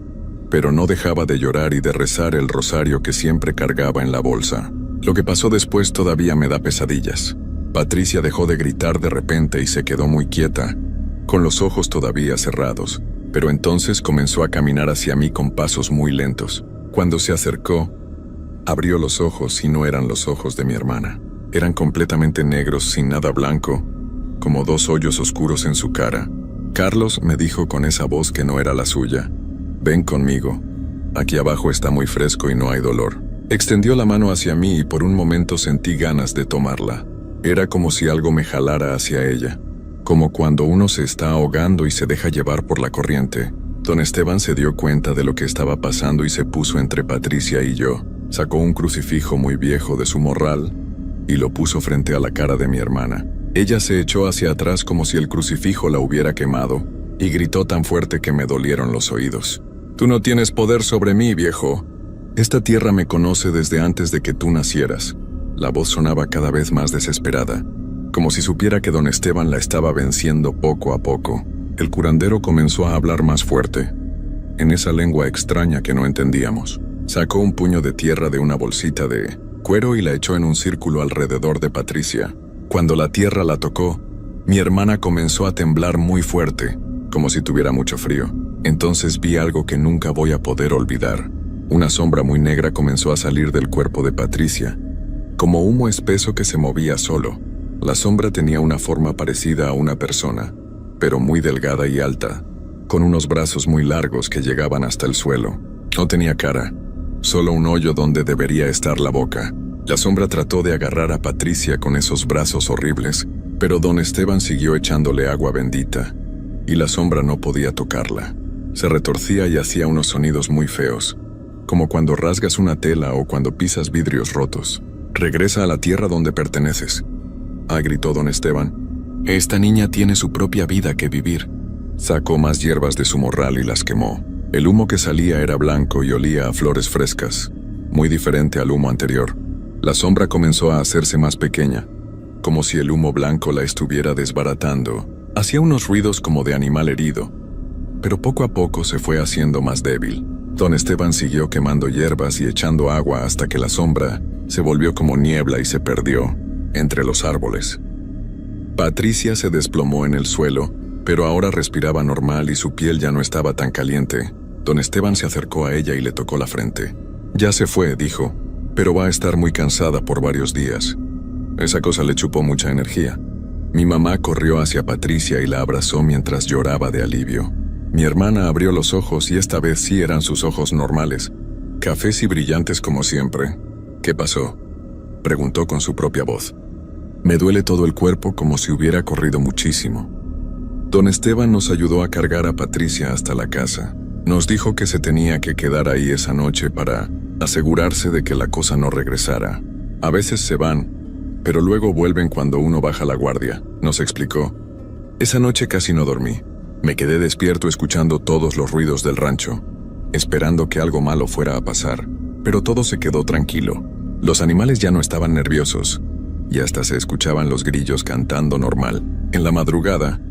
pero no dejaba de llorar y de rezar el rosario que siempre cargaba en la bolsa. Lo que pasó después todavía me da pesadillas. Patricia dejó de gritar de repente y se quedó muy quieta, con los ojos todavía cerrados. pero entonces comenzó a caminar hacia mí con pasos muy lentos. Cuando se acercó, abrió los ojos y no eran los ojos de mi hermana. Eran completamente negros, sin nada blanco, como dos hoyos oscuros en su cara. Carlos me dijo con esa voz que no era la suya: «Ven conmigo. Aquí abajo está muy fresco y no hay dolor». Extendió la mano hacia mí y por un momento sentí ganas de tomarla. Era como si algo me jalara hacia ella, como cuando uno se está ahogando y se deja llevar por la corriente. Don Esteban se dio cuenta de lo que estaba pasando y se puso entre Patricia y yo. Sacó un crucifijo muy viejo de su morral y lo puso frente a la cara de mi hermana. Ella se echó hacia atrás como si el crucifijo la hubiera quemado y gritó tan fuerte que me dolieron los oídos: «Tú no tienes poder sobre mí, viejo. Esta tierra me conoce desde antes de que tú nacieras». La voz sonaba cada vez más desesperada, como si supiera que don Esteban la estaba venciendo poco a poco. El curandero comenzó a hablar más fuerte, en esa lengua extraña que no entendíamos. Sacó un puño de tierra de una bolsita de cuero y la echó en un círculo alrededor de Patricia. Cuando la tierra la tocó, mi hermana comenzó a temblar muy fuerte, como si tuviera mucho frío. Entonces vi algo que nunca voy a poder olvidar. Una sombra muy negra comenzó a salir del cuerpo de Patricia, como humo espeso que se movía solo. La sombra tenía una forma parecida a una persona, pero muy delgada y alta, con unos brazos muy largos que llegaban hasta el suelo. No tenía cara, solo un hoyo donde debería estar la boca. La sombra trató de agarrar a Patricia con esos brazos horribles, pero don Esteban siguió echándole agua bendita, y la sombra no podía tocarla. Se retorcía y hacía unos sonidos muy feos, como cuando rasgas una tela o cuando pisas vidrios rotos. «Regresa a la tierra donde perteneces», gritó don Esteban. «Esta niña tiene su propia vida que vivir». Sacó más hierbas de su morral y las quemó. El humo que salía era blanco y olía a flores frescas, muy diferente al humo anterior. La sombra comenzó a hacerse más pequeña, como si el humo blanco la estuviera desbaratando. Hacía unos ruidos como de animal herido, pero poco a poco se fue haciendo más débil. Don Esteban siguió quemando hierbas y echando agua hasta que la sombra se volvió como niebla y se perdió entre los árboles. Patricia se desplomó en el suelo, pero ahora respiraba normal y su piel ya no estaba tan caliente. Don Esteban se acercó a ella y le tocó la frente. «Ya se fue», dijo, «pero va a estar muy cansada por varios días». Esa cosa le chupó mucha energía. Mi mamá corrió hacia Patricia y la abrazó mientras lloraba de alivio. Mi hermana abrió los ojos y esta vez sí eran sus ojos normales, cafés y brillantes como siempre. «¿Qué pasó?», preguntó con su propia voz. «Me duele todo el cuerpo como si hubiera corrido muchísimo». Don Esteban nos ayudó a cargar a Patricia hasta la casa. Nos dijo que se tenía que quedar ahí esa noche para asegurarse de que la cosa no regresara. A veces se van, pero luego vuelven cuando uno baja la guardia, nos explicó. Esa noche casi no dormí. Me quedé despierto escuchando todos los ruidos del rancho, esperando que algo malo fuera a pasar, pero todo se quedó tranquilo. Los animales ya no estaban nerviosos, y hasta se escuchaban los grillos cantando normal. En la madrugada,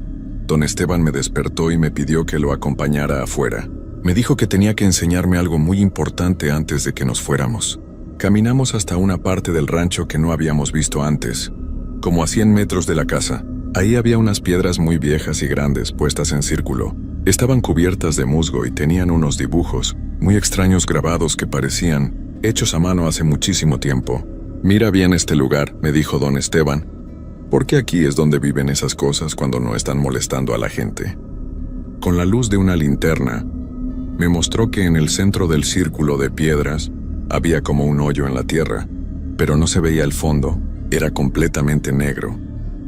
don Esteban me despertó y me pidió que lo acompañara afuera. Me dijo que tenía que enseñarme algo muy importante antes de que nos fuéramos. Caminamos hasta una parte del rancho que no habíamos visto antes, como a 100 metros de la casa. Ahí había unas piedras muy viejas y grandes puestas en círculo. Estaban cubiertas de musgo y tenían unos dibujos muy extraños grabados que parecían hechos a mano hace muchísimo tiempo. «Mira bien este lugar», me dijo don Esteban, «porque aquí es donde viven esas cosas cuando no están molestando a la gente». Con la luz de una linterna, me mostró que en el centro del círculo de piedras había como un hoyo en la tierra, pero no se veía el fondo, era completamente negro,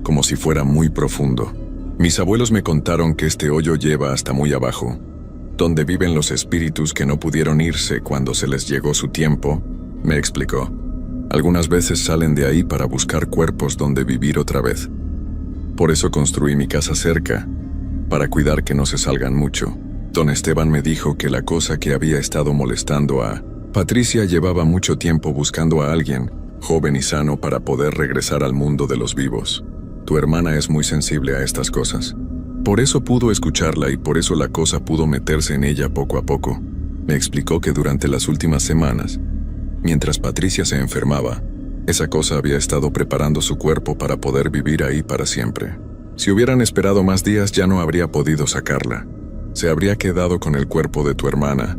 como si fuera muy profundo. Mis abuelos me contaron que este hoyo lleva hasta muy abajo, donde viven los espíritus que no pudieron irse cuando se les llegó su tiempo, me explicó. Algunas veces salen de ahí para buscar cuerpos donde vivir otra vez. Por eso construí mi casa cerca, para cuidar que no se salgan mucho. Don Esteban me dijo que la cosa que había estado molestando a Patricia llevaba mucho tiempo buscando a alguien, joven y sano, para poder regresar al mundo de los vivos. Tu hermana es muy sensible a estas cosas. Por eso pudo escucharla y por eso la cosa pudo meterse en ella poco a poco. Me explicó que durante las últimas semanas, mientras Patricia se enfermaba, esa cosa había estado preparando su cuerpo para poder vivir ahí para siempre. Si hubieran esperado más días ya no habría podido sacarla. Se habría quedado con el cuerpo de tu hermana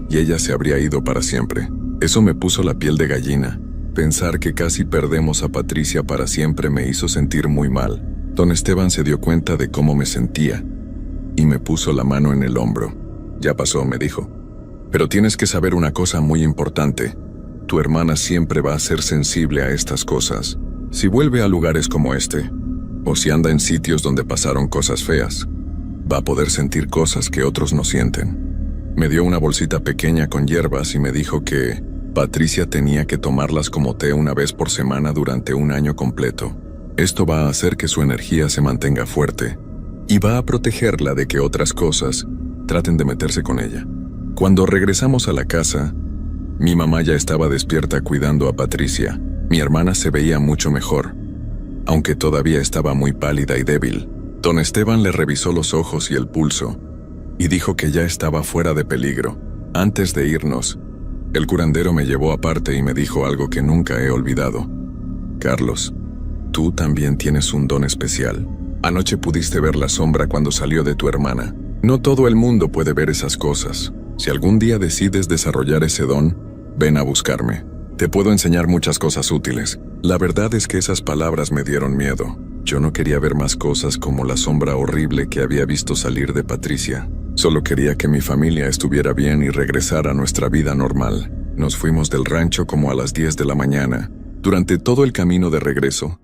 y ella se habría ido para siempre. Eso me puso la piel de gallina. Pensar que casi perdemos a Patricia para siempre me hizo sentir muy mal. Don Esteban se dio cuenta de cómo me sentía y me puso la mano en el hombro. Ya pasó, me dijo. Pero tienes que saber una cosa muy importante. Tu hermana siempre va a ser sensible a estas cosas. Si vuelve a lugares como este, o si anda en sitios donde pasaron cosas feas, va a poder sentir cosas que otros no sienten. Me dio una bolsita pequeña con hierbas y me dijo que Patricia tenía que tomarlas como té una vez por semana durante un año completo. Esto va a hacer que su energía se mantenga fuerte y va a protegerla de que otras cosas traten de meterse con ella. Cuando regresamos a la casa, mi mamá ya estaba despierta cuidando a Patricia. Mi hermana se veía mucho mejor, aunque todavía estaba muy pálida y débil. Don Esteban le revisó los ojos y el pulso y dijo que ya estaba fuera de peligro. Antes de irnos, el curandero me llevó aparte y me dijo algo que nunca he olvidado. Carlos, tú también tienes un don especial. Anoche pudiste ver la sombra cuando salió de tu hermana. No todo el mundo puede ver esas cosas. Si algún día decides desarrollar ese don, ven a buscarme. Te puedo enseñar muchas cosas útiles. La verdad es que esas palabras me dieron miedo. Yo no quería ver más cosas como la sombra horrible que había visto salir de Patricia. Solo quería que mi familia estuviera bien y regresara a nuestra vida normal. Nos fuimos del rancho como a las 10 de la mañana. Durante todo el camino de regreso,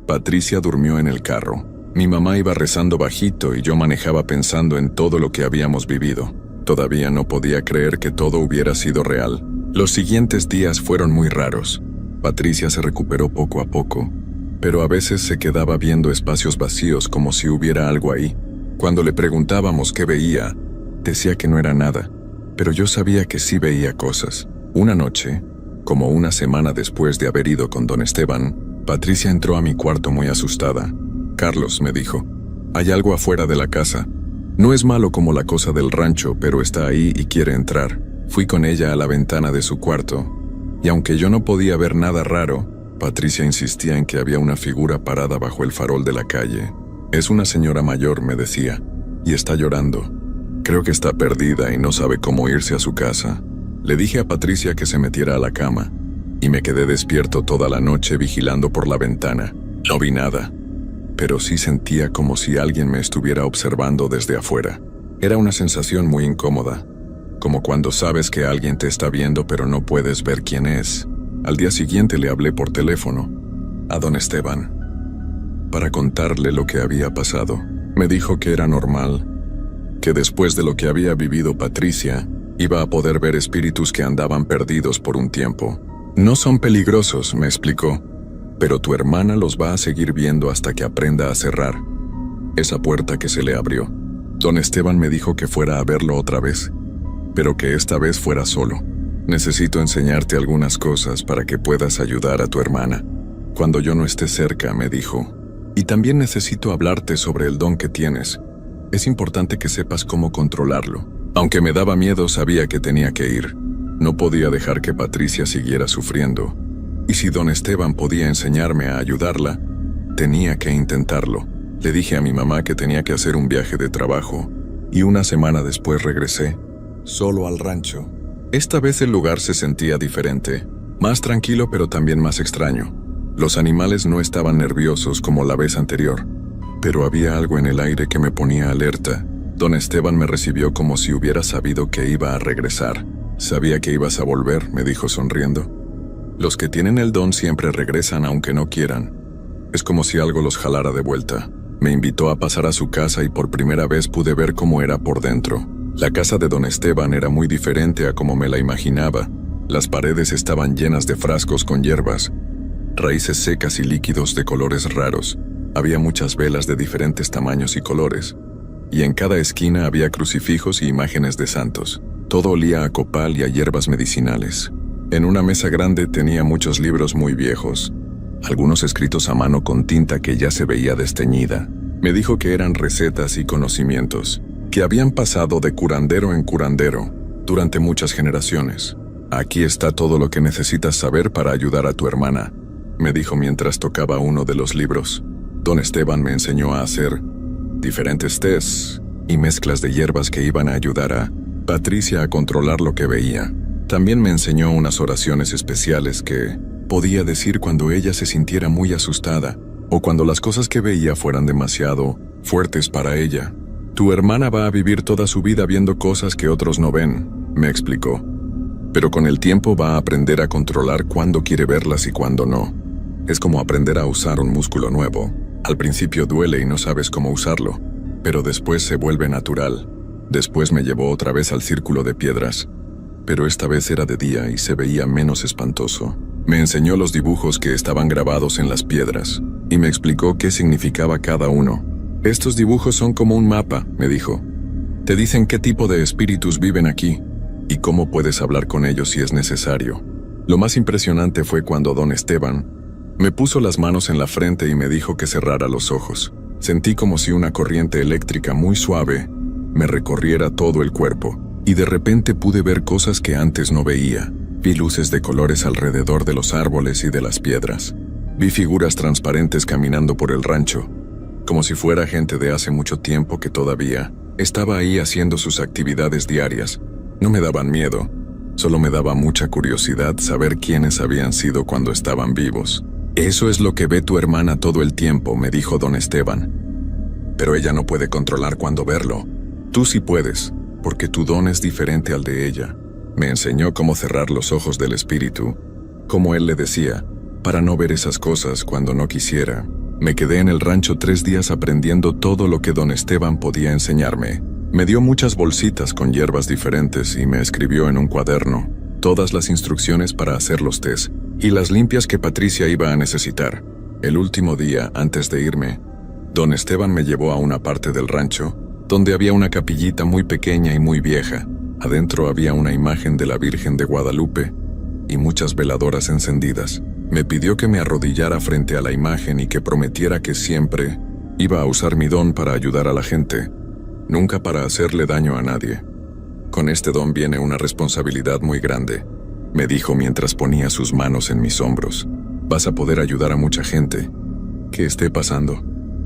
Patricia durmió en el carro. Mi mamá iba rezando bajito y yo manejaba pensando en todo lo que habíamos vivido. Todavía no podía creer que todo hubiera sido real. Los siguientes días fueron muy raros. Patricia se recuperó poco a poco, pero a veces se quedaba viendo espacios vacíos como si hubiera algo ahí. Cuando le preguntábamos qué veía, decía que no era nada, pero yo sabía que sí veía cosas. Una noche, como una semana después de haber ido con don Esteban, Patricia entró a mi cuarto muy asustada. Carlos, me dijo, hay algo afuera de la casa. No es malo como la cosa del rancho, pero está ahí y quiere entrar. Fui con ella a la ventana de su cuarto, y aunque yo no podía ver nada raro, Patricia insistía en que había una figura parada bajo el farol de la calle. Es una señora mayor, me decía, y está llorando. Creo que está perdida y no sabe cómo irse a su casa. Le dije a Patricia que se metiera a la cama, y me quedé despierto toda la noche vigilando por la ventana. No vi nada, pero sí sentía como si alguien me estuviera observando desde afuera. Era una sensación muy incómoda, como cuando sabes que alguien te está viendo pero no puedes ver quién es. Al día siguiente le hablé por teléfono a don Esteban para contarle lo que había pasado. Me dijo que era normal, que después de lo que había vivido Patricia, iba a poder ver espíritus que andaban perdidos por un tiempo. No son peligrosos, me explicó, pero tu hermana los va a seguir viendo hasta que aprenda a cerrar esa puerta que se le abrió. Don Esteban me dijo que fuera a verlo otra vez, pero que esta vez fuera solo. Necesito enseñarte algunas cosas para que puedas ayudar a tu hermana cuando yo no esté cerca, me dijo. Y también necesito hablarte sobre el don que tienes. Es importante que sepas cómo controlarlo. Aunque me daba miedo, sabía que tenía que ir. No podía dejar que Patricia siguiera sufriendo. Y si don Esteban podía enseñarme a ayudarla, tenía que intentarlo. Le dije a mi mamá que tenía que hacer un viaje de trabajo, y una semana después regresé, solo al rancho. Esta vez el lugar se sentía diferente, más tranquilo pero también más extraño. Los animales no estaban nerviosos como la vez anterior, pero había algo en el aire que me ponía alerta. Don Esteban me recibió como si hubiera sabido que iba a regresar. Sabía que ibas a volver, me dijo sonriendo. Los que tienen el don siempre regresan aunque no quieran. Es como si algo los jalara de vuelta. Me invitó a pasar a su casa y por primera vez pude ver cómo era por dentro. La casa de don Esteban era muy diferente a como me la imaginaba. Las paredes estaban llenas de frascos con hierbas, raíces secas y líquidos de colores raros. Había muchas velas de diferentes tamaños y colores, y en cada esquina había crucifijos y imágenes de santos. Todo olía a copal y a hierbas medicinales. En una mesa grande tenía muchos libros muy viejos, algunos escritos a mano con tinta que ya se veía desteñida. Me dijo que eran recetas y conocimientos, que habían pasado de curandero en curandero durante muchas generaciones. Aquí está todo lo que necesitas saber para ayudar a tu hermana, me dijo mientras tocaba uno de los libros. Don Esteban me enseñó a hacer diferentes tés y mezclas de hierbas que iban a ayudar a Patricia a controlar lo que veía. También me enseñó unas oraciones especiales que podía decir cuando ella se sintiera muy asustada o cuando las cosas que veía fueran demasiado fuertes para ella. Tu hermana va a vivir toda su vida viendo cosas que otros no ven, me explicó. Pero con el tiempo va a aprender a controlar cuándo quiere verlas y cuándo no. Es como aprender a usar un músculo nuevo. Al principio duele y no sabes cómo usarlo, pero después se vuelve natural. Después me llevó otra vez al círculo de piedras, pero esta vez era de día y se veía menos espantoso. Me enseñó los dibujos que estaban grabados en las piedras y me explicó qué significaba cada uno. Estos dibujos son como un mapa, me dijo. Te dicen qué tipo de espíritus viven aquí y cómo puedes hablar con ellos si es necesario. Lo más impresionante fue cuando don Esteban me puso las manos en la frente y me dijo que cerrara los ojos. Sentí como si una corriente eléctrica muy suave me recorriera todo el cuerpo, y de repente pude ver cosas que antes no veía. Vi luces de colores alrededor de los árboles y de las piedras. Vi figuras transparentes caminando por el rancho, como si fuera gente de hace mucho tiempo que todavía estaba ahí haciendo sus actividades diarias. No me daban miedo, solo me daba mucha curiosidad saber quiénes habían sido cuando estaban vivos. Eso es lo que ve tu hermana todo el tiempo, me dijo don Esteban. Pero ella no puede controlar cuándo verlo. Tú sí puedes, porque tu don es diferente al de ella. Me enseñó cómo cerrar los ojos del espíritu, como él le decía, para no ver esas cosas cuando no quisiera. Me quedé en el rancho 3 días aprendiendo todo lo que don Esteban podía enseñarme. Me dio muchas bolsitas con hierbas diferentes y me escribió en un cuaderno todas las instrucciones para hacer los tés y las limpias que Patricia iba a necesitar. El último día, antes de irme, don Esteban me llevó a una parte del rancho donde había una capillita muy pequeña y muy vieja. Adentro había una imagen de la Virgen de Guadalupe y muchas veladoras encendidas. Me pidió que me arrodillara frente a la imagen y que prometiera que siempre iba a usar mi don para ayudar a la gente, nunca para hacerle daño a nadie. Con este don viene una responsabilidad muy grande, me dijo mientras ponía sus manos en mis hombros. Vas a poder ayudar a mucha gente que esté pasando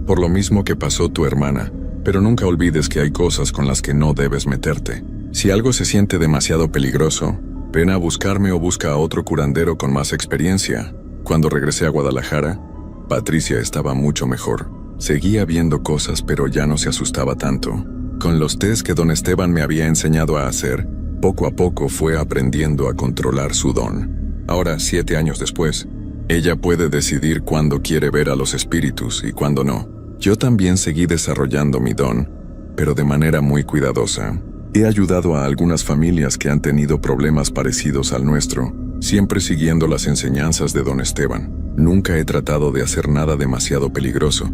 por lo mismo que pasó tu hermana, pero nunca olvides que hay cosas con las que no debes meterte. Si algo se siente demasiado peligroso, ven a buscarme o busca a otro curandero con más experiencia. Cuando regresé a Guadalajara, Patricia estaba mucho mejor. Seguía viendo cosas, pero ya no se asustaba tanto. Con los tés que don Esteban me había enseñado a hacer, poco a poco fue aprendiendo a controlar su don. Ahora, 7 años después, ella puede decidir cuándo quiere ver a los espíritus y cuándo no. Yo también seguí desarrollando mi don, pero de manera muy cuidadosa. He ayudado a algunas familias que han tenido problemas parecidos al nuestro, siempre siguiendo las enseñanzas de don Esteban. Nunca he tratado de hacer nada demasiado peligroso,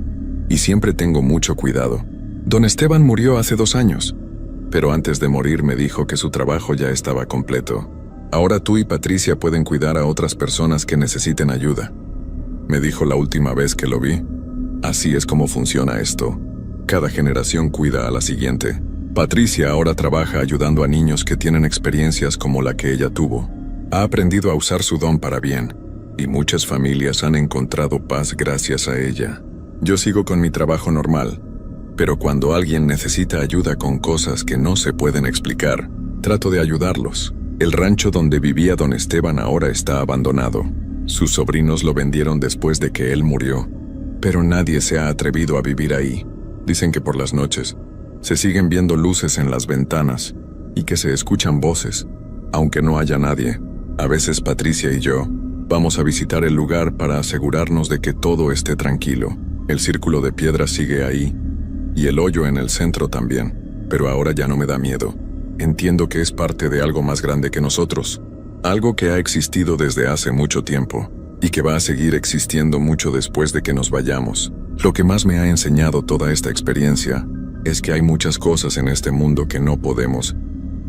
y siempre tengo mucho cuidado. Don Esteban murió hace 2 años, pero antes de morir me dijo que su trabajo ya estaba completo. Ahora tú y Patricia pueden cuidar a otras personas que necesiten ayuda. Me dijo la última vez que lo vi. Así es como funciona esto. Cada generación cuida a la siguiente. Patricia ahora trabaja ayudando a niños que tienen experiencias como la que ella tuvo. Ha aprendido a usar su don para bien, y muchas familias han encontrado paz gracias a ella. Yo sigo con mi trabajo normal, pero cuando alguien necesita ayuda con cosas que no se pueden explicar, trato de ayudarlos. El rancho donde vivía don Esteban ahora está abandonado. Sus sobrinos lo vendieron después de que él murió, pero nadie se ha atrevido a vivir ahí. Dicen que por las noches se siguen viendo luces en las ventanas y que se escuchan voces, aunque no haya nadie. A veces Patricia y yo vamos a visitar el lugar para asegurarnos de que todo esté tranquilo. El círculo de piedras sigue ahí, y el hoyo en el centro también, pero ahora ya no me da miedo. Entiendo que es parte de algo más grande que nosotros, algo que ha existido desde hace mucho tiempo, y que va a seguir existiendo mucho después de que nos vayamos. Lo que más me ha enseñado toda esta experiencia es que hay muchas cosas en este mundo que no podemos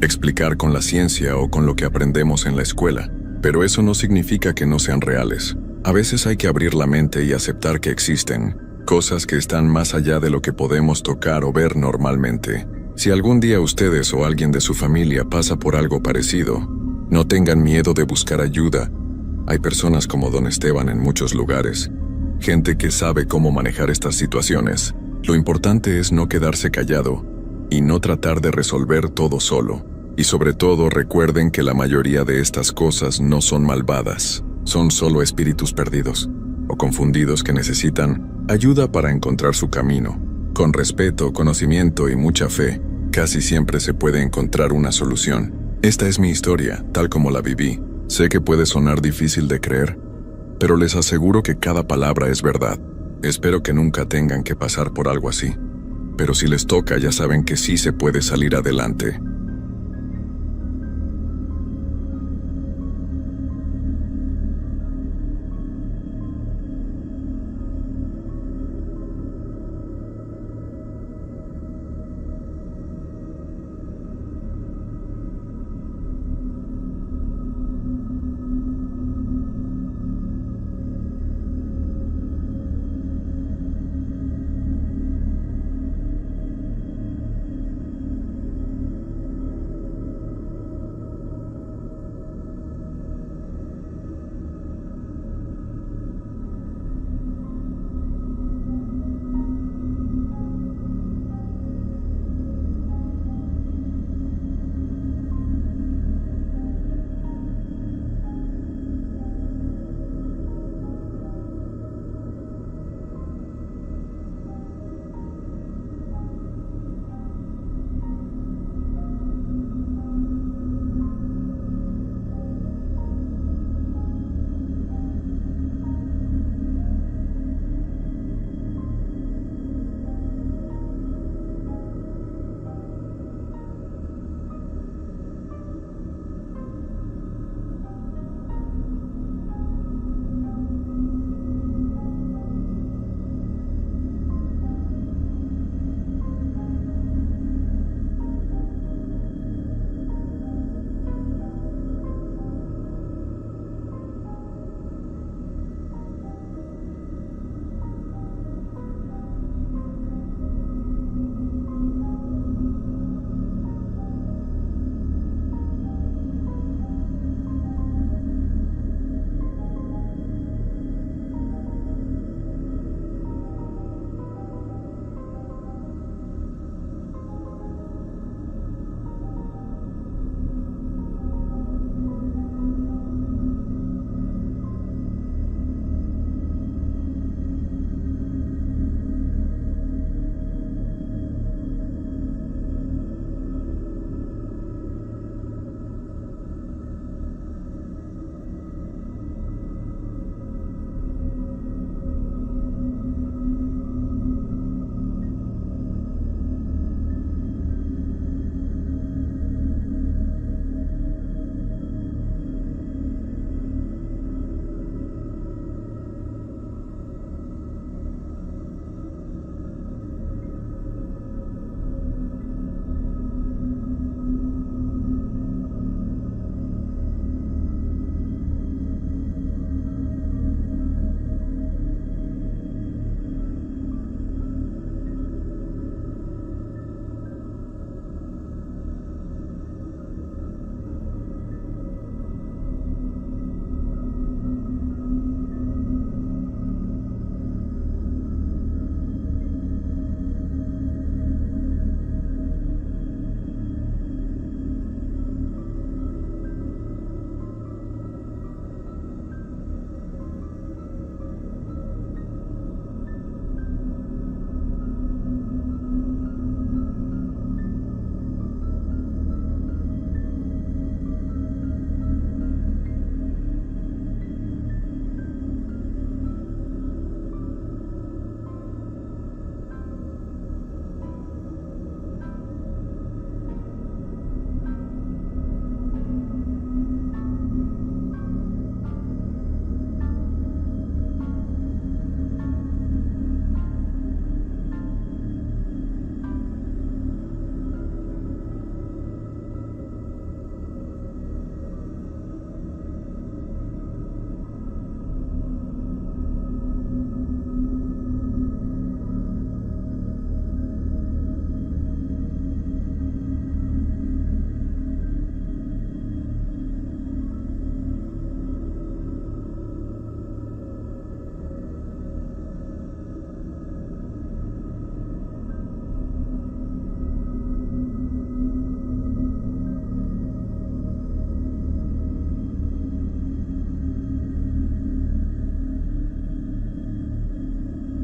explicar con la ciencia o con lo que aprendemos en la escuela, pero eso no significa que no sean reales. A veces hay que abrir la mente y aceptar que existen cosas que están más allá de lo que podemos tocar o ver normalmente. Si algún día ustedes o alguien de su familia pasa por algo parecido, no tengan miedo de buscar ayuda. Hay personas como don Esteban en muchos lugares, gente que sabe cómo manejar estas situaciones. Lo importante es no quedarse callado y no tratar de resolver todo solo. Y sobre todo recuerden que la mayoría de estas cosas no son malvadas, son solo espíritus perdidos o confundidos que necesitan ayuda para encontrar su camino. Con respeto, conocimiento y mucha fe, casi siempre se puede encontrar una solución. Esta es mi historia, tal como la viví. Sé que puede sonar difícil de creer, pero les aseguro que cada palabra es verdad. Espero que nunca tengan que pasar por algo así. Pero si les toca, ya saben que sí se puede salir adelante.